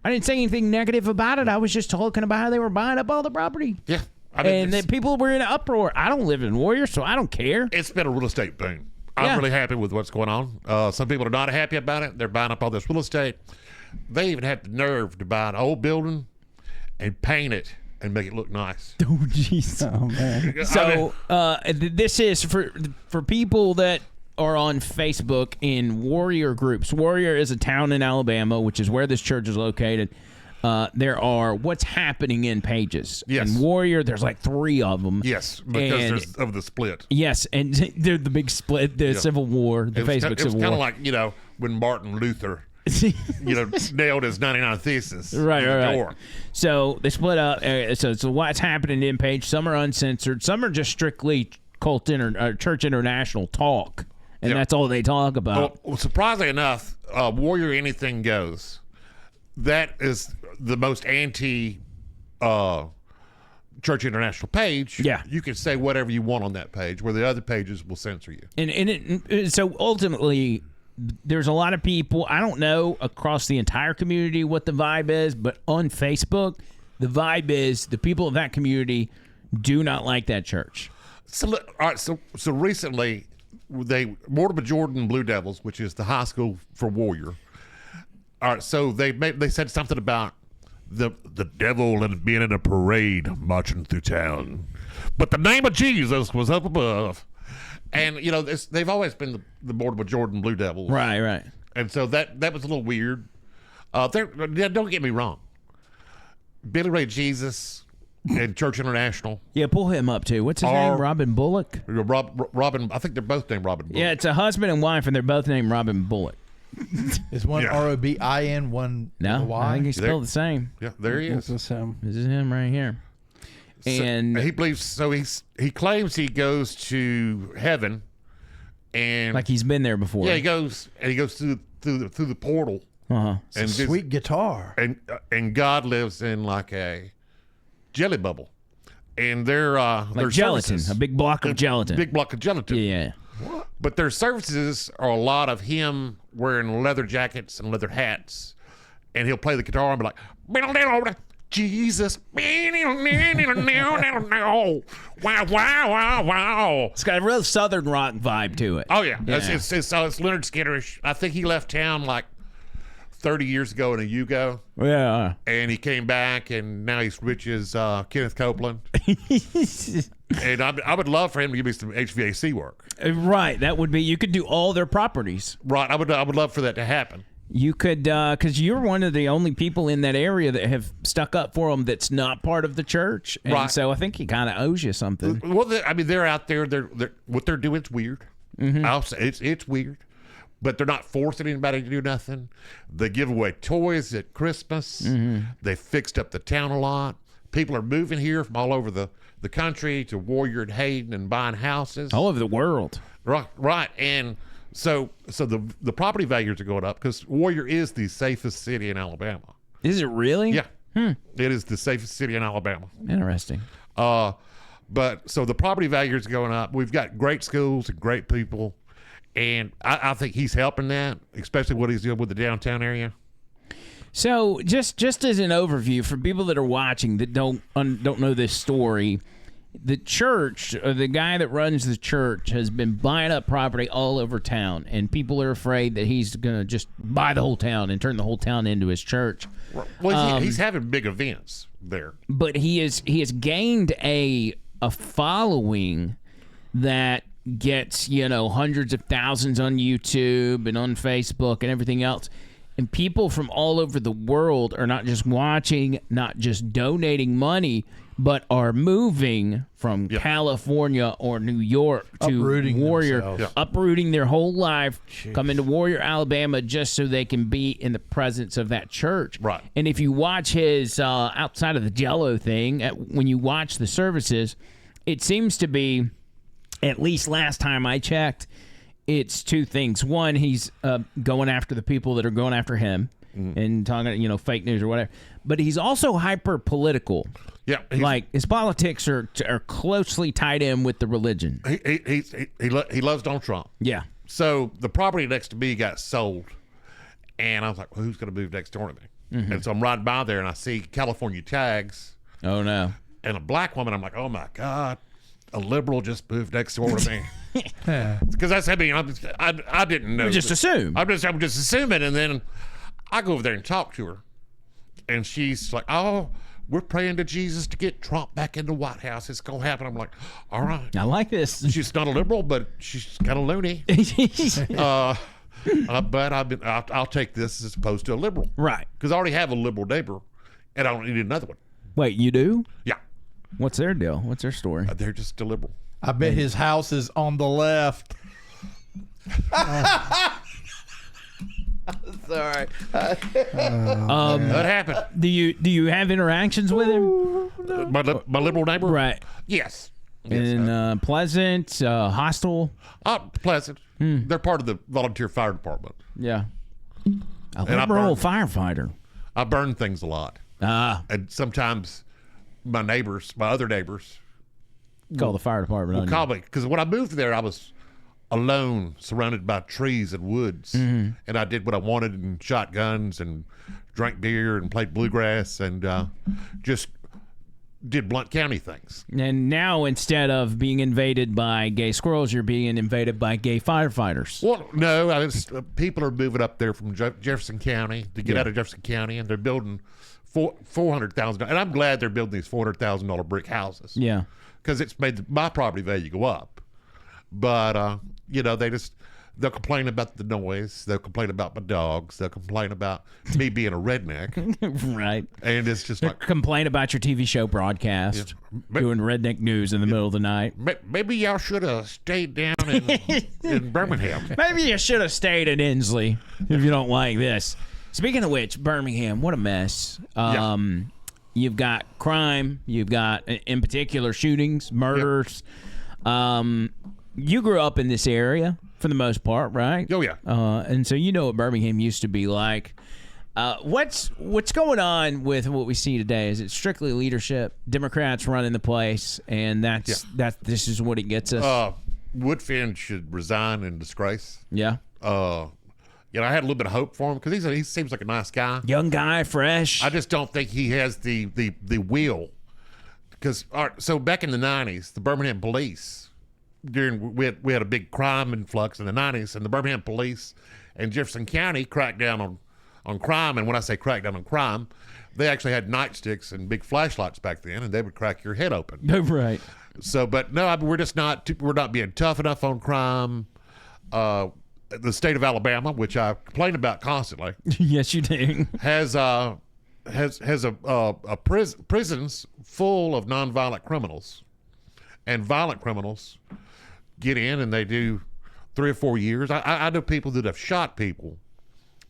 I didn't say anything negative about it. I was just talking about how they were buying up all the property. Yeah. And that people were in an uproar. I don't live in Warrior, so I don't care. It's been a real estate boom. I'm really happy with what's going on. Some people are not happy about it. They're buying up all this real estate. They even have the nerve to buy an old building and paint it and make it look nice. Oh, jeez. Oh, man. So this is for people that are on Facebook in Warrior groups. Warrior is a town in Alabama, which is where this church is located. There are what's happening in pages. Yes. In Warrior, there's like 3 of them. Yes, because of the split. Yes, and they're the big split, the Civil War, the Facebook Civil War. It's kind of like, when Martin Luther, nailed his 99 Thesis. Right. So they split up. So what's happening in page, some are uncensored. Some are just strictly Church International talk. And that's all they talk about. Well, surprisingly enough, Warrior Anything Goes. That is the most anti Church International page. Yeah. You can say whatever you want on that page, where the other pages will censor you. And so ultimately, there's a lot of people, I don't know across the entire community what the vibe is, but on Facebook, the vibe is the people of that community do not like that church. So, all right, so recently, Mortimer Jordan Blue Devils, which is the high school for Warrior. All right, so they said something about the devil and being in a parade marching through town, but the name of Jesus was up above. And they've always been the Mortimer Jordan Blue Devils, right. And so that was a little weird. Don't get me wrong, Billy Ray Jesus and Church International. Yeah, pull him up too. What's his name? Robin Bullock? Robin, I think they're both named Robin Bullock. Yeah, it's a husband and wife, and they're both named Robin Bullock. Is one Robin, one No, Y? I think he's spelled the same. Yeah, there he is. This is him right here. And he believes, so he claims he goes to heaven, and like he's been there before. Yeah, he goes through the portal. And sweet guitar. And God lives in like a jelly bubble, and they're like gelatin, a big block of gelatin. Big block of gelatin. Yeah. But their services are a lot of him wearing leather jackets and leather hats, and he'll play the guitar and be like, Jesus, wow. It's got a real Southern rock vibe to it. Oh yeah. It's Leonard Skinner-ish. I think he left town like 30 years ago in a Yugo. Yeah. And he came back, and now he's rich as Kenneth Copeland. And I would love for him to give me some HVAC work. Right. That would be, you could do all their properties. Right. I would love for that to happen. You could, because you're one of the only people in that area that have stuck up for him that's not part of the church. And right. So I think he kind of owes you something. Well, they're out there. They're what they're doing is weird. Mm-hmm. I'll say it's weird. But they're not forcing anybody to do nothing. They give away toys at Christmas. Mm-hmm. They fixed up the town a lot. People are moving here from all over the country to Warrior and Hayden and buying houses. All over the world. Right. And So the property values are going up because Warrior is the safest city in Alabama. Is it really? Yeah. It is the safest city in Alabama. Interesting. But so the property values are going up. We've got great schools and great people, and I think he's helping that, especially what he's doing with the downtown area. So just as an overview for people that are watching that don't know this story, the church, or the guy that runs the church, has been buying up property all over town, and people are afraid that he's going to just buy the whole town and turn the whole town into his church. Well, he's having big events there. But he has gained a following that gets, hundreds of thousands on YouTube and on Facebook and everything else. And people from all over the world are not just watching, not just donating money, but are moving from California or New York to Warrior, uprooting their whole life, coming to Warrior, Alabama, just so they can be in the presence of that church. Right. And if you watch his, outside of the Jell-O thing, when you watch the services, it seems to be, at least last time I checked, it's two things. One, he's going after the people that are going after him and talking, fake news or whatever. But he's also hyper political. Yeah, like his politics are closely tied in with the religion. He loves Donald Trump. Yeah. So the property next to me got sold, and I was like, well, who's going to move next door to me? And so I'm riding by there, and I see California tags. Oh no! And a black woman. I'm like, oh my God, a liberal just moved next door to me. Because I didn't know. You just assume. I'm just assuming, and then I go over there and talk to her, and she's like, oh, we're praying to Jesus to get Trump back in the White House. It's gonna happen. I'm like, all right. I like this. She's not a liberal, but she's kind of loony. But I'll take this as opposed to a liberal, right? Because I already have a liberal neighbor, and I don't need another one. Wait, you do? Yeah. What's their deal? What's their story? They're just a liberal. I bet his house is on the left. Sorry. That happened. Do you have interactions with him? My liberal neighbor? Right. Yes. And pleasant, hostile? Pleasant. They're part of the volunteer fire department. Yeah. A liberal firefighter. I burn things a lot. And sometimes my other neighbors, call the fire department. Will call me, because when I moved there, I was alone, surrounded by trees and woods, and I did what I wanted and shot guns and drank beer and played bluegrass and just did Blount County things. And now, instead of being invaded by gay squirrels, you're being invaded by gay firefighters. Well, no, people are moving up there from Jefferson County to get out of Jefferson County, and they're building $400,000, and I'm glad they're building these $400,000 brick houses. Yeah. Because it's made my property value go up. But, they'll complain about the noise. They'll complain about my dogs. They'll complain about me being a redneck. Right. And it's just like... Complain about your TV show broadcast, doing redneck news in the middle of the night. Maybe y'all should have stayed down in Birmingham. Maybe you should have stayed in Inslee if you don't like this. Speaking of which, Birmingham, what a mess. You've got crime. You've got, in particular, shootings, murders. You grew up in this area for the most part, right? Oh, yeah. And so you know what Birmingham used to be like. What's going on with what we see today? Is it strictly leadership? Democrats running the place, and this is what it gets us? Woodfin should resign in disgrace. Yeah. I had a little bit of hope for him because he seems like a nice guy. Young guy, fresh. I just don't think he has the will. Because so back in the 90s, the Birmingham police, we had a big crime influx in the 90s, and the Birmingham police and Jefferson County cracked down on crime. And when I say crack down on crime, they actually had nightsticks and big flashlights back then, and they would crack your head open. Right. So, but no, we're not being tough enough on crime. The state of Alabama, which I complain about constantly, yes, you do, has prisons full of nonviolent criminals, and violent criminals get in and they do 3 or 4 years. I know people that have shot people,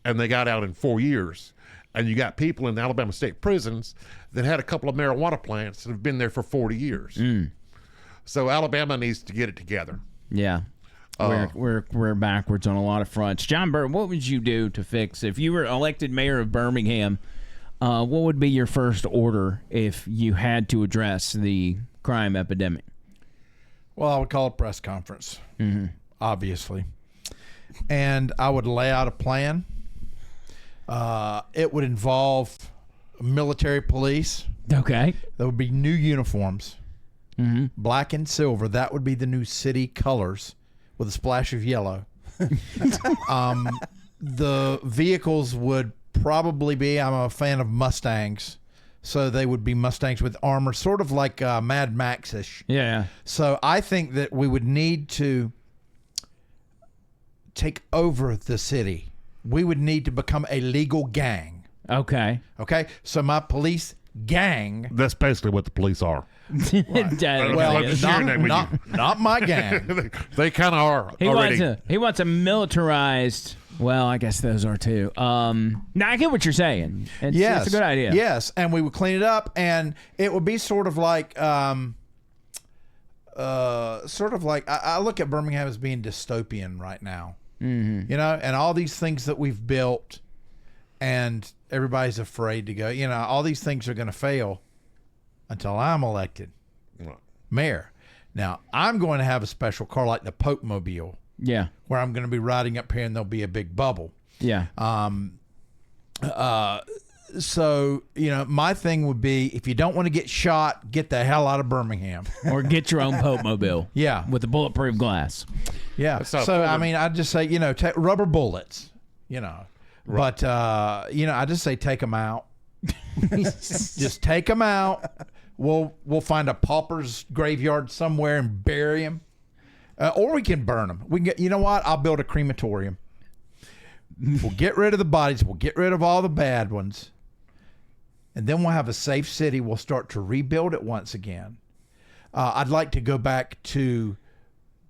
and they got out in 4 years. And you got people in the Alabama state prisons that had a couple of marijuana plants that have been there for 40 years. So Alabama needs to get it together. Yeah. We're backwards on a lot of fronts. John Bird, what would you do to fix if you were elected mayor of Birmingham? What would be your first order if you had to address the crime epidemic? Well, I would call a press conference, obviously, and I would lay out a plan. It would involve military police. Okay. There would be new uniforms, black and silver. That would be the new city colors with a splash of yellow. The vehicles would probably be, I'm a fan of Mustangs, so they would be Mustangs with armor, sort of like Mad Max-ish. Yeah. So I think that we would need to take over the city. We would need to become a legal gang. Okay. Okay? So my police gang. That's basically what the police are. Well, not my gang. They kind of are already. He wants a militarized. Well, I guess those are too. Now I get what you're saying. It's a good idea. Yes, and we would clean it up, and it would be sort of like, I look at Birmingham as being dystopian right now. You know, and all these things that we've built, and everybody's afraid to go. You know, all these things are going to fail until I'm elected mayor. Now, I'm going to have a special car like the Pope Mobile. Yeah. Where I'm going to be riding up here and there'll be a big bubble. Yeah. So, you know, my thing would be, if you don't want to get shot, get the hell out of Birmingham. Or get your own Pope Mobile. Yeah. With the bulletproof glass. Yeah. So, I mean, I'd just say, you know, take rubber bullets, you know. Right. But, you know, I just say take them out. Just take them out. We'll find a pauper's graveyard somewhere and bury them. Or we can burn them. We can get, you know what? I'll build a crematorium. We'll get rid of the bodies. We'll get rid of all the bad ones. And then we'll have a safe city. We'll start to rebuild it once again. I'd like to go back to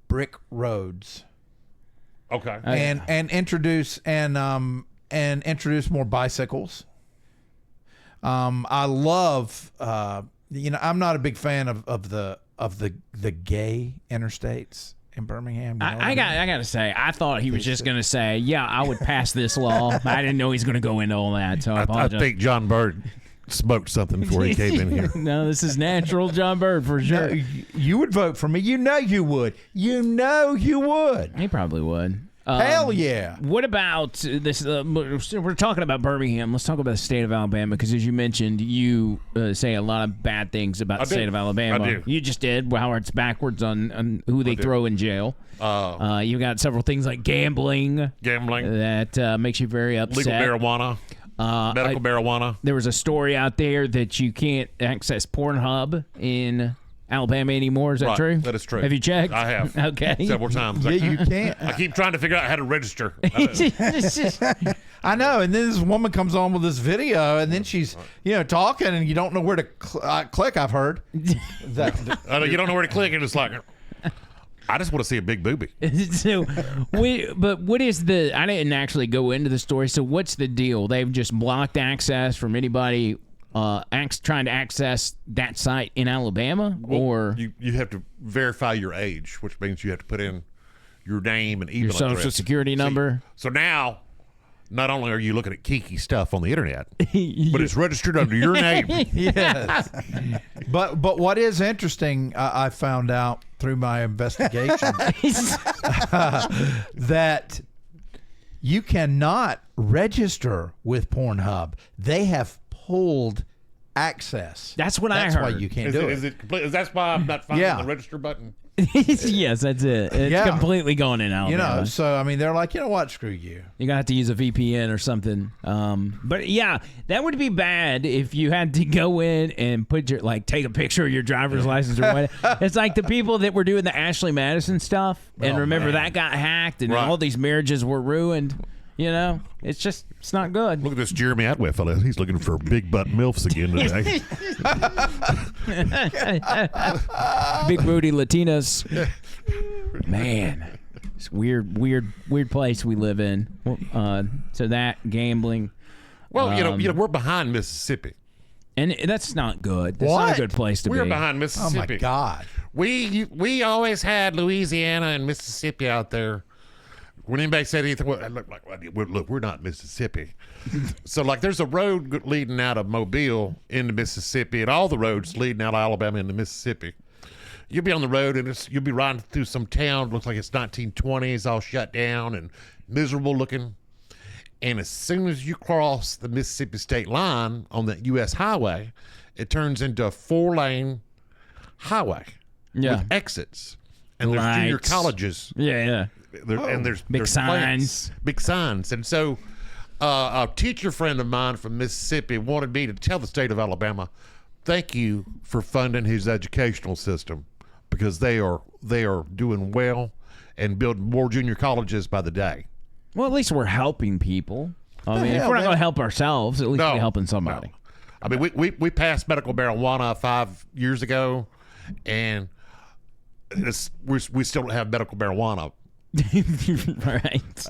brick roads. Okay. And introduce more bicycles. I love you know, I'm not a big fan of the gay interstates in Birmingham. You know I got to say, I thought he was just going to say, yeah, I would pass this law. I didn't know he's going to go into all that, so I apologize. I think John Bird smoked something before he came in here. No, this is natural John Bird for sure. No, you would vote for me. You know you would. You know you would. He probably would. Hell yeah. What about this? We're talking about Birmingham. Let's talk about the state of Alabama, because as you mentioned, you say a lot of bad things about the state of Alabama. I do. You just did. How it's backwards on who they throw in jail. You've got several things like gambling. That makes you very upset. Legal marijuana. Medical marijuana. There was a story out there that you can't access Pornhub in Alabama anymore. Is that true? That is true. Have you checked? I have. Okay. Several times. Yeah, you can't. I keep trying to figure out how to register. I know. And then this woman comes on with this video, and then she's, you know, talking, and you don't know where to click. I've heard. You don't know where to click, and it's like, I just want to see a big boobie. But what is the? I didn't actually go into the story. So what's the deal? They've just blocked access from anybody trying to access that site in Alabama, or you have to verify your age, which means you have to put in your name and email your social address. security number. So now, not only are you looking at kinky stuff on the internet, but it's registered under your name. Yes. But what is interesting, I found out through my investigation that you cannot register with Pornhub. They have pulled access. That's what I heard. That's why you can't do it. Is that why I'm not finding the register button? Yes, that's it. It's completely gone in Alabama. You know, so I mean, they're like, you know what? Screw you. You're gonna have to use a VPN or something. But yeah, that would be bad if you had to go in and put your take a picture of your driver's license or whatever. It's like the people that were doing the Ashley Madison stuff, and remember that got hacked, and all these marriages were ruined. You know, it's not good. Look at this Jeremy Addaway fella. He's looking for big butt MILFs again today. Big booty Latinas. Man, it's weird place we live in. So that gambling. Well, you know, we're behind Mississippi. And that's not good. That's not a good place to be. We're behind Mississippi. Oh, my God. we always had Louisiana and Mississippi out there. When anybody said anything, well, look, we're not Mississippi. So, like, there's a road leading out of Mobile into Mississippi, and all the roads leading out of Alabama into Mississippi. You'll be on the road, and you'll be riding through some town. Looks like it's 1920s, all shut down and miserable looking. And as soon as you cross the Mississippi state line on the U.S. highway, it turns into a 4-lane highway with exits. And there's junior colleges. Yeah. And there's big signs. Big signs. And so a teacher friend of mine from Mississippi wanted me to tell the state of Alabama, thank you for funding his educational system, because they are doing well and building more junior colleges by the day. Well, at least we're helping people. I mean, if we're not going to help ourselves, at least we're helping somebody. No. I mean, we passed medical marijuana 5 years ago, and we still don't have medical marijuana. Right.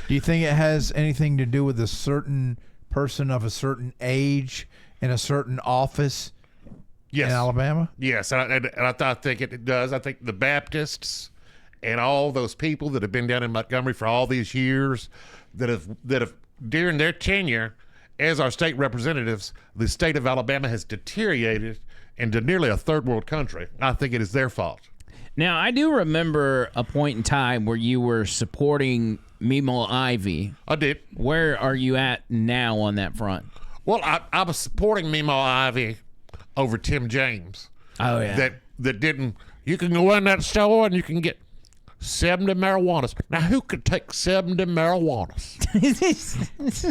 Do you think it has anything to do with a certain person of a certain age in a certain office in Alabama? Yes, and I think it does. I think the Baptists and all those people that have been down in Montgomery for all these years that have during their tenure as our state representatives, the state of Alabama has deteriorated into nearly a third world country. I think it is their fault. Now, I do remember a point in time where you were supporting Meemaw Ivy. I did. Where are you at now on that front? Well, I was supporting Meemaw Ivy over Tim James. Oh, yeah. That didn't. You can go in that store and you can get 70 marijuanas. Now, who could take 70 marijuanas?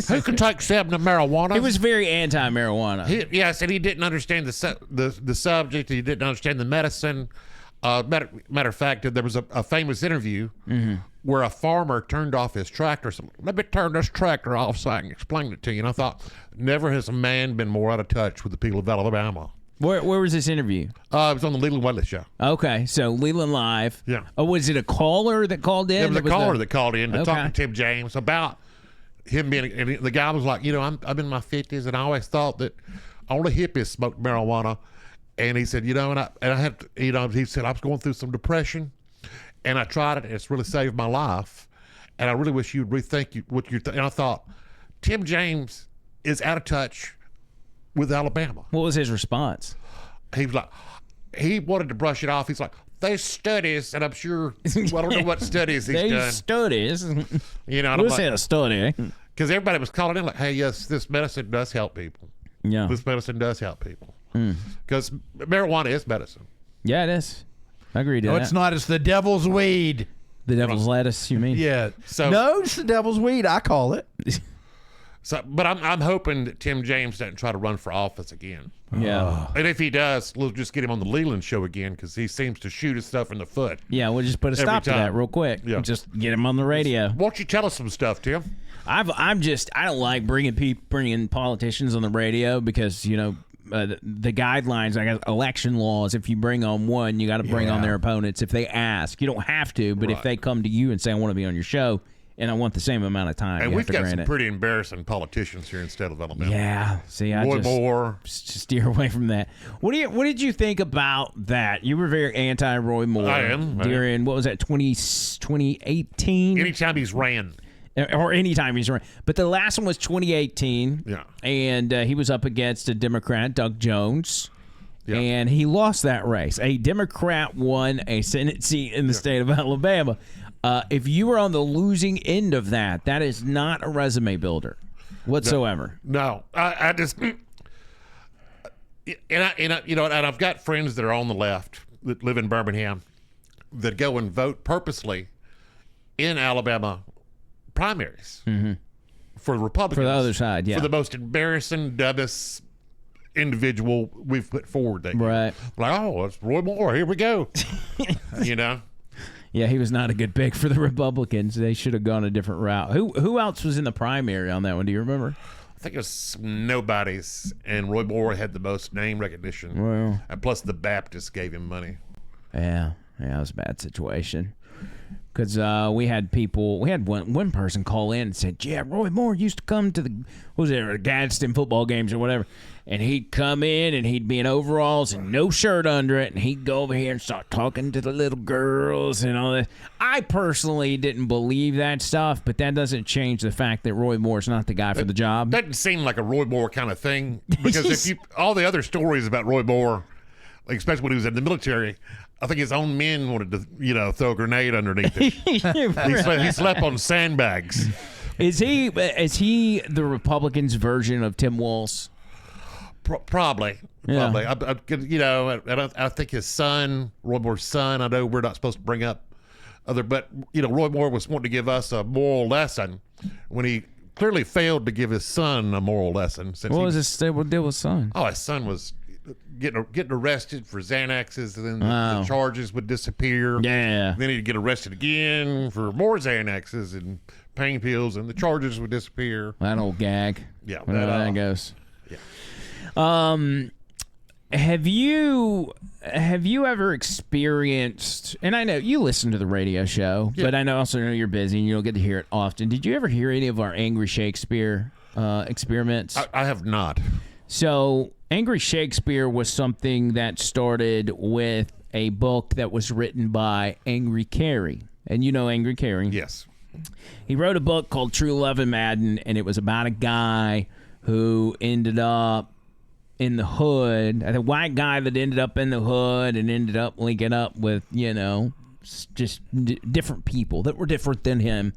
Who could take 70 marijuanas? He was very anti-marijuana. Yes, and he didn't understand the subject. He didn't understand the medicine. Matter of fact, there was a famous interview where a farmer turned off his tractor. So, let me turn this tractor off so I can explain it to you. And I thought, never has a man been more out of touch with the people of Alabama. Where was this interview? It was on the Leland Whiteley show. Okay, so Leland Live. Yeah. Oh, was it a caller that called in? It was a caller that called in to talk to Tim James about him being. And the guy was like, I'm in my 50s, and I always thought that only hippies smoked marijuana. And he said, and I had to, he said, I was going through some depression, and I tried it, and it's really saved my life. And I really wish you'd rethink what you're and I thought, Tim James is out of touch with Alabama. What was his response? He was like, he wanted to brush it off. He's like, there's studies, and I'm sure, well, I don't know what studies he's done. There's studies. Who said a study? Because everybody was calling in like, hey, yes, this medicine does help people. Yeah. This medicine does help people. Because marijuana is medicine. Yeah, it is. I agree to that. No, it's not. It's the devil's weed. The devil's lettuce, you mean? Yeah. So, no, it's the devil's weed. I call it. So, but I'm hoping that Tim James doesn't try to run for office again. Yeah. And if he does, we'll just get him on the Leland show again, because he seems to shoot his stuff in the foot. Yeah, we'll just put a stop to that real quick. Yeah. Just get him on the radio. Why don't you tell us some stuff, Tim? I don't like bringing politicians on the radio because, the guidelines, I guess, election laws, if you bring on one, you got to bring on their opponents. If they ask, you don't have to, but if they come to you and say, I want to be on your show, and I want the same amount of time. And we've got some pretty embarrassing politicians here in the state of Alabama. Yeah. See, Roy Moore. Just steer away from that. What did you think about that? You were very anti-Roy Moore. I am. During, what was that, 2018? Anytime he's ran. Or anytime he's run. But the last one was 2018. Yeah. And he was up against a Democrat, Doug Jones. Yeah. And he lost that race. A Democrat won a Senate seat in the state of Alabama. If you were on the losing end of that, that is not a resume builder whatsoever. No. I just... And I've got friends that are on the left that live in Birmingham that go and vote purposely in Alabama primaries for Republicans. For the other side, yeah. For the most embarrassing, dumbest individual we've put forward. Right. Like, oh, it's Roy Moore. Here we go. Yeah, he was not a good pick for the Republicans. They should have gone a different route. Who else was in the primary on that one? Do you remember? I think it was some nobodies, and Roy Moore had the most name recognition. Well, and plus the Baptists gave him money. Yeah, it was a bad situation. Because we had one person call in and said, yeah, Roy Moore used to come to the Gadsden football games or whatever. And he'd come in and he'd be in overalls and no shirt under it. And he'd go over here and start talking to the little girls and all that. I personally didn't believe that stuff, but that doesn't change the fact that Roy Moore's not the guy for the job. Doesn't seem like a Roy Moore kind of thing. Because all the other stories about Roy Moore, like especially when he was in the military, I think his own men wanted to, throw a grenade underneath him. He slept on sandbags. Is he the Republicans' version of Tim Walz? Probably. Yeah. I think his son, Roy Moore's son, I know we're not supposed to bring up but Roy Moore was wanting to give us a moral lesson when he clearly failed to give his son a moral lesson. What was his deal with his son? Oh, his son was getting arrested for Xanaxes, and then the charges would disappear. Yeah. Then he'd get arrested again for more Xanaxes and pain pills, and the charges would disappear. That old gag. Yeah. That goes. Yeah. Have you ever experienced, and I know you listen to the radio show, but I also know you're busy and you don't get to hear it often. Did you ever hear any of our Angry Shakespeare experiments? I have not. So Angry Shakespeare was something that started with a book that was written by Angry Carey. And you know Angry Carey? Yes. He wrote a book called True Love and Madden, and it was about a guy who ended up in the hood, a white guy that ended up in the hood and ended up linking up with, just different people that were different than him.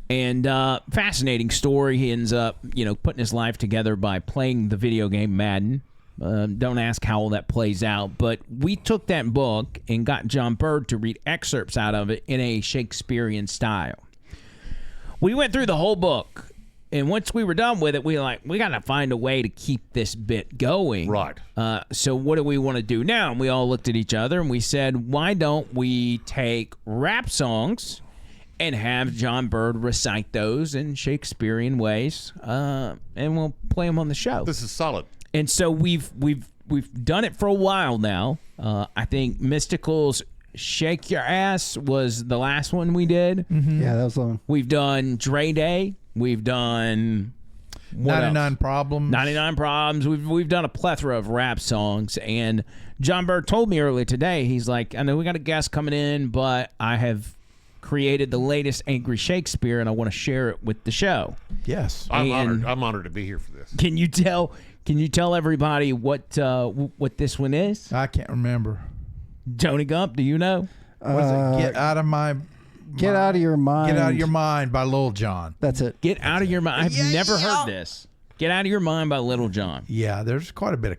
And fascinating story. He ends up, putting his life together by playing the video game Madden. Don't ask how all that plays out. But we took that book and got John Bird to read excerpts out of it in a Shakespearean style. We went through the whole book. And once we were done with it, we got to find a way to keep this bit going. Right. So what do we want to do now? And we all looked at each other and we said, why don't we take rap songs and have John Bird recite those in Shakespearean ways, and we'll play them on the show. This is solid. And so we've done it for a while now. I think Mystical's Shake Your Ass was the last one we did. Mm-hmm. Yeah, that was the one. We've done Dre Day. We've done 99 Problems. 99 Problems. We've done a plethora of rap songs. And John Bird told me earlier today, he's like, I know we got a guest coming in, but I have created the latest Angry Shakespeare, and I want to share it with the show. Yes. I'm honored to be here for this. Can you tell everybody what this one is? I can't remember. Tony Gump, do you know? Was it Get Out of My... Get Out of Your Mind. Get Out of Your Mind by Lil Jon. That's it. Get Out of Your Mind. I've never heard this. Get Out of Your Mind by Little John. Yeah, there's quite a bit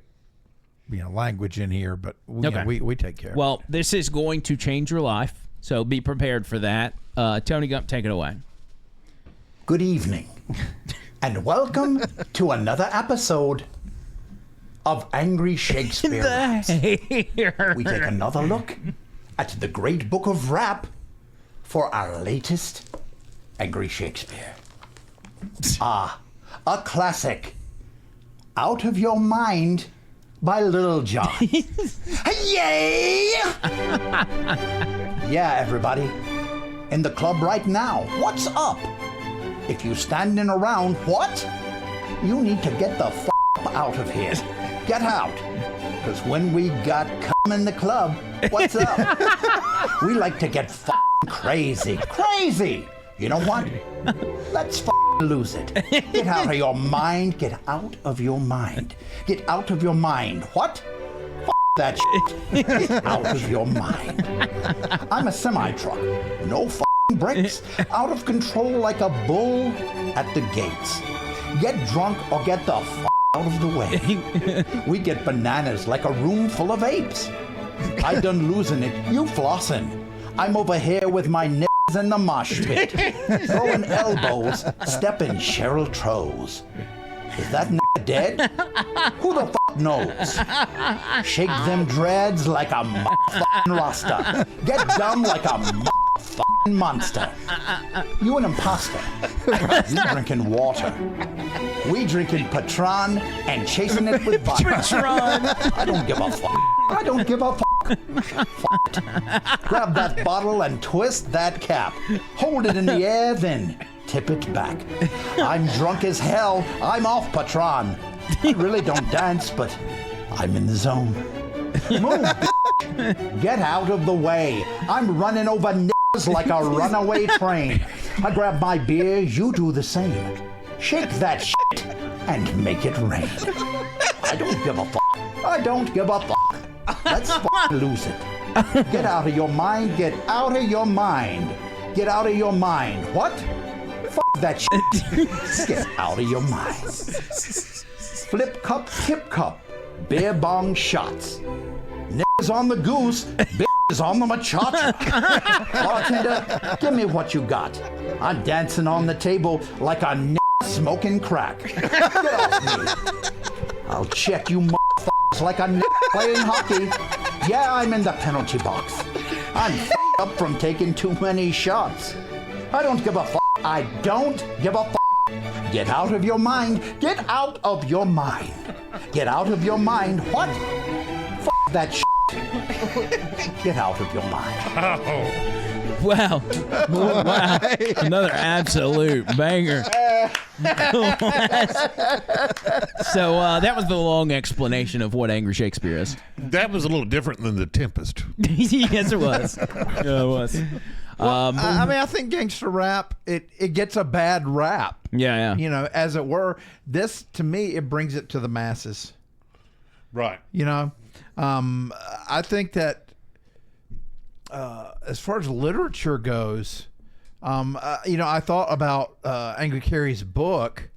of language in here, but we take care of it. Well, this is going to change your life, so be prepared for that. Tony Gump, take it away. Good evening, and welcome to another episode of Angry Shakespeare. We take another look at the great book of rap for our latest Angry Shakespeare. A classic, Out of Your Mind by Lil Jon. Yay! Yeah, everybody, in the club right now, what's up? If you standing around, what? You need to get the f*** out of here. Get out. Because when we got cum in the club, what's up? We like to get crazy. Crazy! You know what? Let's lose it. Get out of your mind. Get out of your mind. Get out of your mind. What? That shit. Get out of your mind. I'm a semi-truck. No brakes. Out of control like a bull at the gates. Get drunk or get the out of the way. We get bananas like a room full of apes. I done losing it. You flossing. I'm over here with my nips in the mosh pit. Throwing elbows, stepping Cheryl Trows. Is that dead? Who the knows? Shake them dreads like a rasta. Get dumb like a monster. You an imposter. You drinking water. We drinking Patron and chasing it with vodka. Patron. I don't give a fuck. I don't give a fuck. Grab that bottle and twist that cap. Hold it in the air, then tip it back. I'm drunk as hell. I'm off Patron. I really don't dance, but I'm in the zone. Move, bitch. Get out of the way. I'm running over niggas like a runaway train. I grab my beer, you do the same. Shake that shit and make it rain. I don't give a fuck. I don't give a fuck. Let's lose it. Get out of your mind. Get out of your mind. Get out of your mind. What? Fuck that shit. Get out of your mind. Flip cup, tip cup. Beer bong shots. Niggas on the goose. Bitches on the machata. Bartender, give me what you got. I'm dancing on the table like a nigga smoking crack. Get off me. I'll check you motherfuckers like a nigga playing hockey. Yeah, I'm in the penalty box. I'm up from taking too many shots. I don't give a fuck. I don't give a fuck. Get out of your mind. Get out of your mind. Get out of your mind. What? Fuck that shit. Get out of your mind. Wow. Wow. Another absolute banger. So that was the long explanation of what Angry Shakespeare is. That was a little different than The Tempest. Yes, it was. Yeah, it was. I mean, I think gangster rap, it gets a bad rap. Yeah. You know, as it were. This, to me, it brings it to the masses. Right. You know, I think that as far as literature goes, you know, I thought about Angry Carrie's book,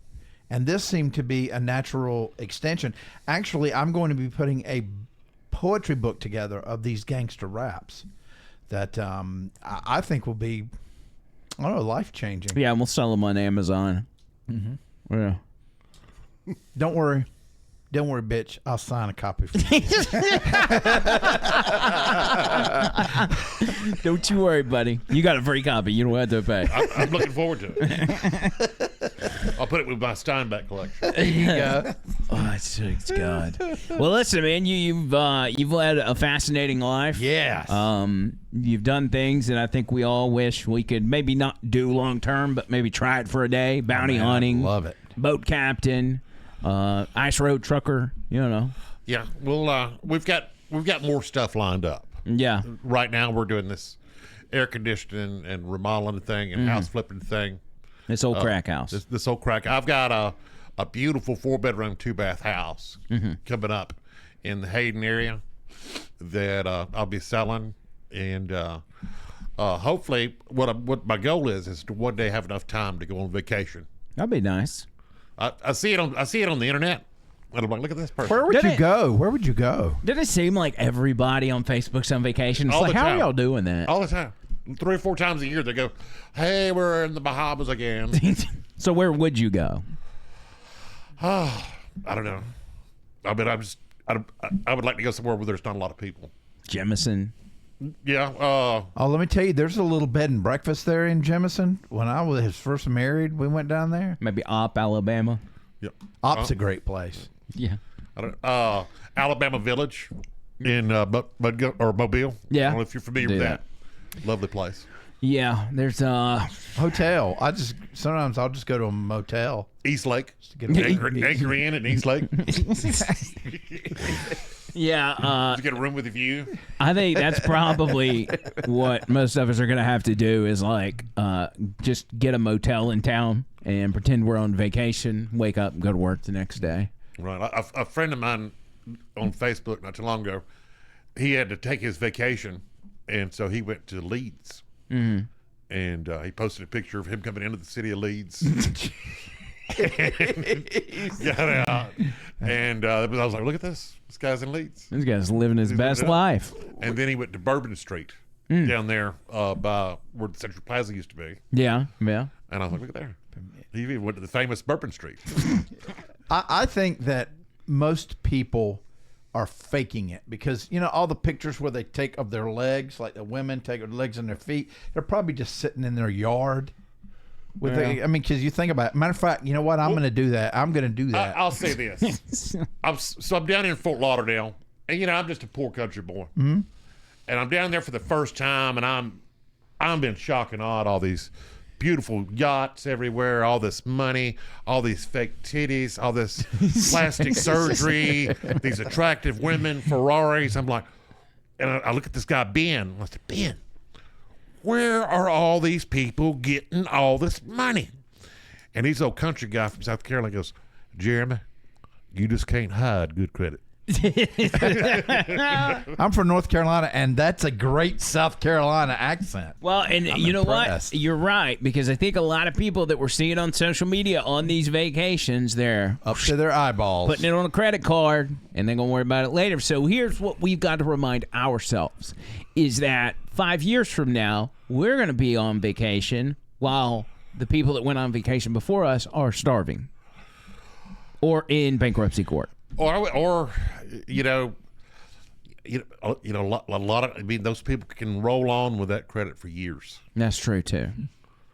and this seemed to be a natural extension. Actually, I'm going to be putting a poetry book together of these gangster raps that I think will be, I don't know, life-changing. Yeah, and we'll sell them on Amazon. Mm-hmm. Yeah. Don't worry, bitch. I'll sign a copy for you. Don't you worry, buddy. You got a free copy. You don't have to pay. I'm looking forward to it. I'll put it with my Steinbeck collection. There you go. Oh, it's God. Well, listen, man. You've led a fascinating life. Yes. You've done things that I think we all wish we could maybe not do long term, but maybe try it for a day. Bounty hunting. Love it. Boat captain. Ice road trucker, you know. Yeah, well, we've got more stuff lined up. Yeah. Right now, we're doing this air conditioning and remodeling thing and house flipping thing. This old crack house. This old crack. I've got a beautiful 4-bedroom, 2-bath house coming up in the Hayden area that I'll be selling, and hopefully, what my goal is to one day have enough time to go on vacation. That'd be nice. I see it on the internet, and I'm like, look at this person. Where would you go? Where would you go? Did it seem like everybody on Facebook's on vacation? It's All like, the how time. are y'all doing that? All the time. 3 or 4 times a year they go, hey, we're in the Bahamas again. So where would you go? I don't know. I mean, I would like to go somewhere where there's not a lot of people. Jemison. Yeah. Oh, let me tell you, there's a little bed and breakfast there in Jemison. When I was first married, we went down there. Maybe Opp, Alabama. Yep. Opp's a great place. Yeah. Alabama Village in Mobile. Yeah. I don't know if you're familiar with that. Lovely place. Yeah. There's hotel. Sometimes I'll just go to a motel. East Lake. Anchor in at East Lake. Yeah. To get a room with a view. I think that's probably what most of us are going to have to do is like just get a motel in town and pretend we're on vacation, wake up and go to work the next day. Right. A friend of mine on Facebook not too long ago, he had to take his vacation, and so he went to Leeds. Mm-hmm. And he posted a picture of him coming into the city of Leeds. Got out. And I was like, look at this. This guy's in Leeds. This guy's living his best life. And then he went to Bourbon Street down there by where the Central Plaza used to be. Yeah, yeah. And I was like, look at there. He even went to the famous Bourbon Street. I think that most people are faking it because, you know, all the pictures where they take of their legs, like the women take their legs and their feet, they're probably just sitting in their yard. I mean, because you think about it. Matter of fact, you know what? I'm going to do that. I'm going to do that. I'll say this. I'm down in Fort Lauderdale, and, you know, I'm just a poor country boy. Mm-hmm. And I'm down there for the first time, and I'm in shock and awe at all these beautiful yachts everywhere, all this money, all these fake titties, all this plastic surgery, these attractive women, Ferraris. I'm like, and I look at this guy, Ben. I said, Ben, where are all these people getting all this money? And he's an old country guy from South Carolina. He goes, Jeremy, you just can't hide good credit. I'm from North Carolina, and that's a great South Carolina accent. Well, and you know what? You're right, because I think a lot of people that we're seeing on social media on these vacations, they're up to their eyeballs, putting it on a credit card, and they're going to worry about it later. So here's what we've got to remind ourselves, is that 5 years from now, we're going to be on vacation while the people that went on vacation before us are starving or in bankruptcy court. Or a lot of, I mean, those people can roll on with that credit for years. That's true too.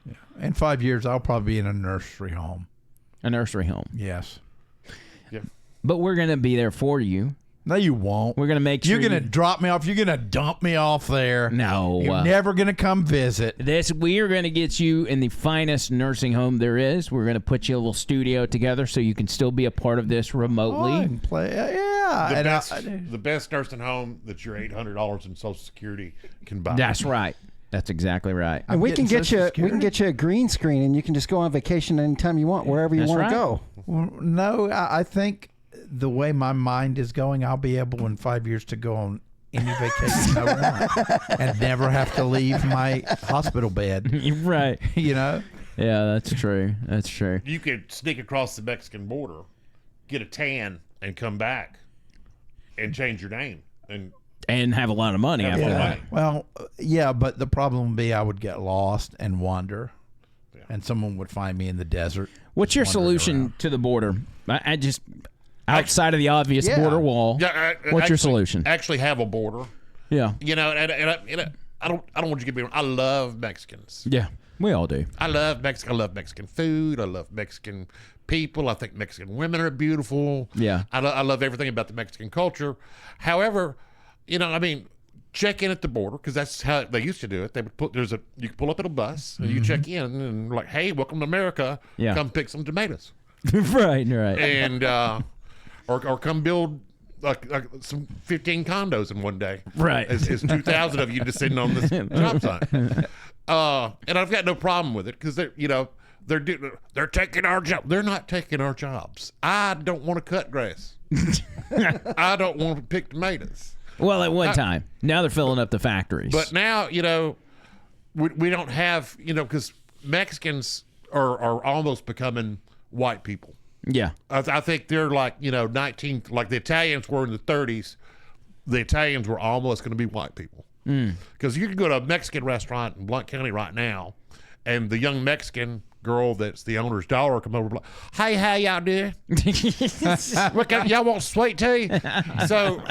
Yeah. In 5 years, I'll probably be in a nursery home. A nursery home. Yes. Yeah. But we're gonna be there for you. No, you won't. We're gonna make sure you're gonna drop me off. You're gonna dump me off there. No, you're never gonna come visit. We are gonna get you in the finest nursing home there is. We're gonna put you a little studio together so you can still be a part of this remotely. Oh, I can play. Yeah. The best nursing home that your $800 in Social Security can buy. That's right. That's exactly right. And we can get you a green screen, and you can just go on vacation anytime you want, wherever you want to go. Well, no, I think the way my mind is going, I'll be able in 5 years to go on any vacation I want and never have to leave my hospital bed. Right. You know? Yeah, that's true. That's true. You could sneak across the Mexican border, get a tan, and come back and change your name. And have a lot of money after that. Well, yeah, but the problem would be I would get lost and wander, and someone would find me in the desert. What's your solution to the border? I just... Outside of the obvious border wall, what's your solution? Actually have a border. Yeah. You know, and I don't want you to get me wrong. I love Mexicans. Yeah, we all do. I love Mexican. I love Mexican food. I love Mexican people. I think Mexican women are beautiful. Yeah. I love everything about the Mexican culture. However, you know, I mean, check in at the border, because that's how they used to do it. They would you could pull up at a bus and you check in and like, hey, welcome to America. Yeah. Come pick some tomatoes. Right. And or come build like some 15 condos in one day. Right. It's 2,000 of you just sitting on this job site. And I've got no problem with it, because they're taking our job. They're not taking our jobs. I don't want to cut grass. I don't want to pick tomatoes. Well, at one time. Now they're filling up the factories. But now, you know, we don't have, you know, because Mexicans are almost becoming white people. Yeah. I think they're like, you know, like the Italians were in the 30s. The Italians were almost going to be white people. Because you can go to a Mexican restaurant in Blount County right now, and the young Mexican girl that's the owner's daughter come over, like, hey, how y'all doing? Y'all want sweet tea? So,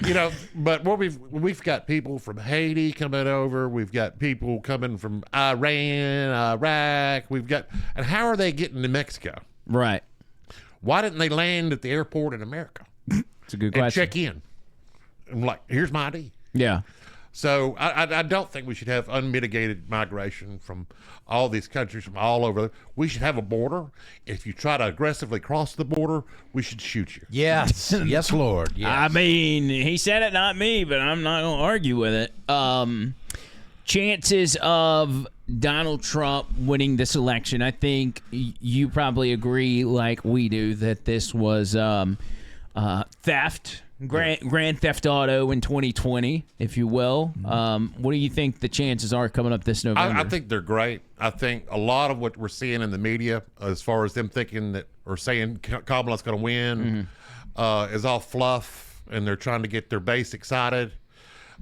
you know, but we've got people from Haiti coming over. We've got people coming from Iran, Iraq. And how are they getting to Mexico? Right. Why didn't they land at the airport in America? It's a good question. And check in. I'm like, here's my ID. Yeah. So I don't think we should have unmitigated migration from all these countries from all over. We should have a border. If you try to aggressively cross the border, we should shoot you. Yes. Yes, Lord. Yes. I mean, he said it, not me, but I'm not going to argue with it. Chances of Donald Trump winning this election, I think you probably agree, like we do, that this was theft, grand theft auto in 2020, if you will. What do you think the chances are coming up this November? I think they're great. I think a lot of what we're seeing in the media, as far as them thinking that or saying Kamala's going to win, is all fluff, and they're trying to get their base excited.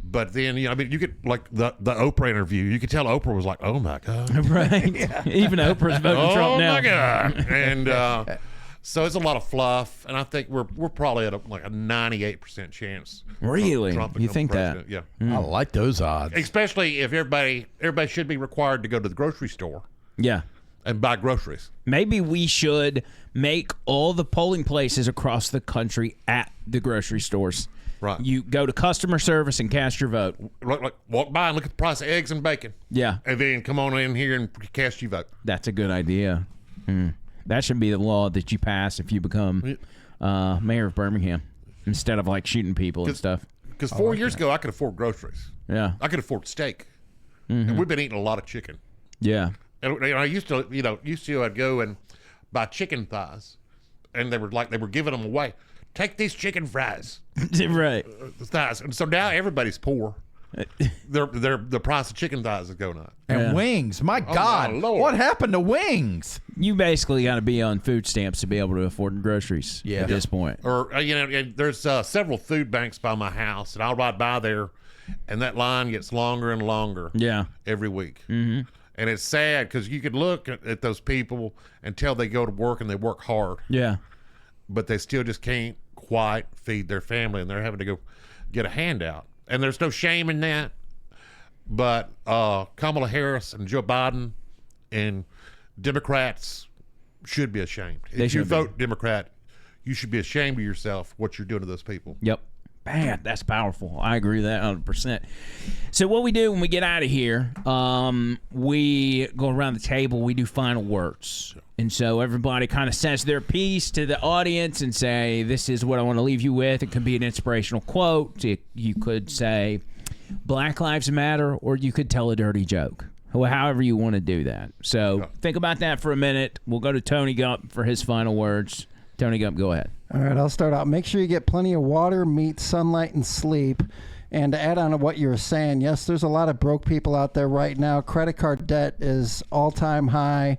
But then, you know, I mean, you get like the Oprah interview. You could tell Oprah was like, "Oh my God!" Right? Even Oprah's voting Trump now. Oh my God! And so it's a lot of fluff. And I think we're probably at a 98% chance. Really? Trump You think president. that? Yeah. I like those odds. Especially if everybody should be required to go to the grocery store. Yeah. And buy groceries. Maybe we should make all the polling places across the country at the grocery stores. Right. You go to customer service and cast your vote. Walk by and look at the price of eggs and bacon. Yeah. And then come on in here and cast your vote. That's a good idea. That should be the law that you pass if you become mayor of Birmingham, instead of like shooting people and stuff. Because 4 years ago, I could afford groceries. Yeah. I could afford steak. And we've been eating a lot of chicken. Yeah. And I used to, I'd go and buy chicken thighs, and they were giving them away. Take these chicken fries. Right. Thighs. And so now everybody's poor. The price of chicken thighs is going up. And wings. My God. my Lord. What happened to wings? You basically got to be on food stamps to be able to afford groceries at this point. Or, there's several food banks by my house, and I'll ride by there, and that line gets longer and longer every week. Mm-hmm. And it's sad because you could look at those people and tell they go to work and they work hard. Yeah. But they still just can't quite feed their family, and they're having to go get a handout. And there's no shame in that. But Kamala Harris and Joe Biden and Democrats should be ashamed. If you vote Democrat, you should be ashamed of yourself, what you're doing to those people. Yep. Man, that's powerful. I agree with that 100%. So what we do when we get out of here, we go around the table, we do final words. And so everybody kind of says their piece to the audience and say, this is what I want to leave you with. It could be an inspirational quote. You could say, Black Lives Matter, or you could tell a dirty joke. However you want to do that. So think about that for a minute. We'll go to Tony Gump for his final words. Tony Gump, go ahead. All right, I'll start out. Make sure you get plenty of water, meat, sunlight, and sleep. And to add on to what you were saying, yes, there's a lot of broke people out there right now. Credit card debt is all-time high.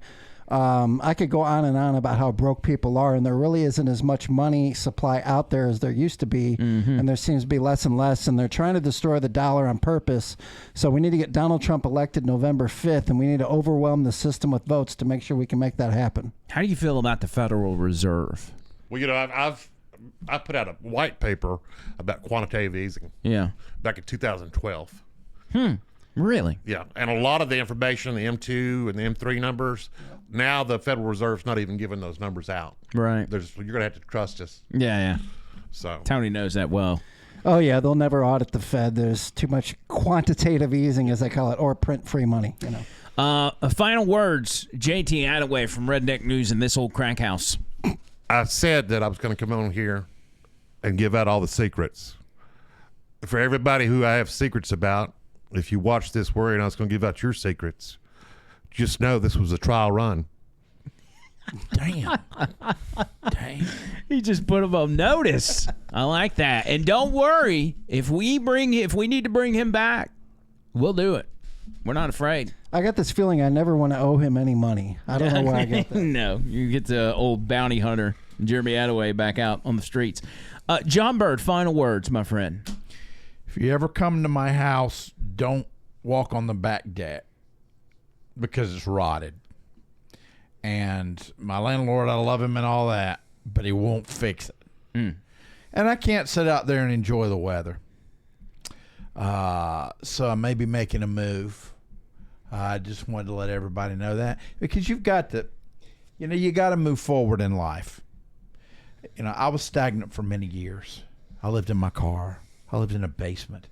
I could go on and on about how broke people are, and there really isn't as much money supply out there as there used to be, and there seems to be less and less, and they're trying to destroy the dollar on purpose. So we need to get Donald Trump elected November 5th, and we need to overwhelm the system with votes to make sure we can make that happen. How do you feel about the Federal Reserve? Well, I put out a white paper about quantitative easing. Yeah. Back in 2012. Really? Yeah, and a lot of the information, the M2 and the M3 numbers, now the Federal Reserve's not even giving those numbers out. Right. You're going to have to trust us. Yeah. So Tony knows that well. Oh, yeah, they'll never audit the Fed. There's too much quantitative easing, as they call it, or print-free money, Final words, JT Addaway from Redneck News in this old crack house. I said that I was going to come on here and give out all the secrets. For everybody who I have secrets about, if you watch this worrying I was going to give out your secrets, just know this was a trial run. Damn. He just put him on notice. I like that. And don't worry, if we need to bring him back, we'll do it. We're not afraid. I got this feeling I never want to owe him any money. I don't know why I get that. No, you get the old bounty hunter, Jeremy Addaway, back out on the streets. John Bird, final words, my friend. If you ever come to my house, don't walk on the back deck because it's rotted. And my landlord, I love him and all that, but he won't fix it. And I can't sit out there and enjoy the weather. So I may be making a move. I just wanted to let everybody know that, because you've got to, you got to move forward in life. I was stagnant for many years. I lived in my car. I lived in a basement.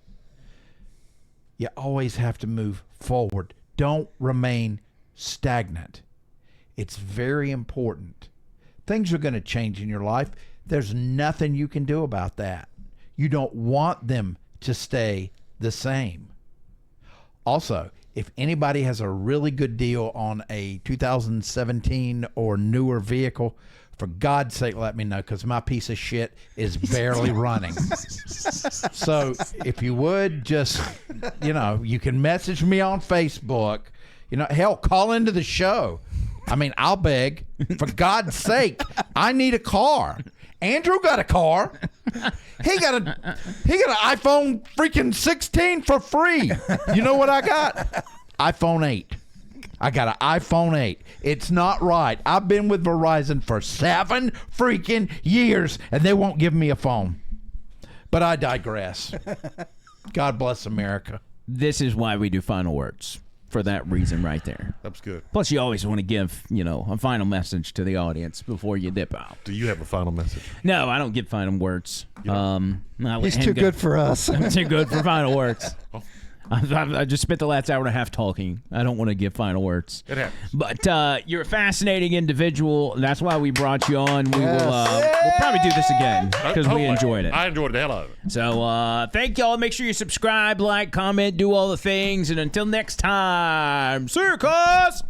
You always have to move forward. Don't remain stagnant. It's very important. Things are going to change in your life. There's nothing you can do about that. You don't want them to stay the same. Also, if anybody has a really good deal on a 2017 or newer vehicle, for God's sake, let me know, because my piece of shit is barely running. So if you would just, you can message me on Facebook. Hell, call into the show. I'll beg. For God's sake, I need a car. Andrew got a car. He got an iPhone freaking 16 for free. You know what I got? iPhone 8. I got an iPhone 8. It's not right. I've been with Verizon for 7 freaking years, and they won't give me a phone. But I digress. God bless America. This is why we do final words. for that reason right there. That's good. Plus, you always want to give, a final message to the audience before you dip out. Do you have a final message? No, I don't give final words. He's too good for us. I'm too good for final words. I just spent the last hour and a half talking. I don't want to give final words. It happens. But you're a fascinating individual. That's why we brought you on. We'll probably do this again because we enjoyed it. I enjoyed the hell out of it. So thank y'all. Make sure you subscribe, like, comment, do all the things. And until next time, see you, cuz.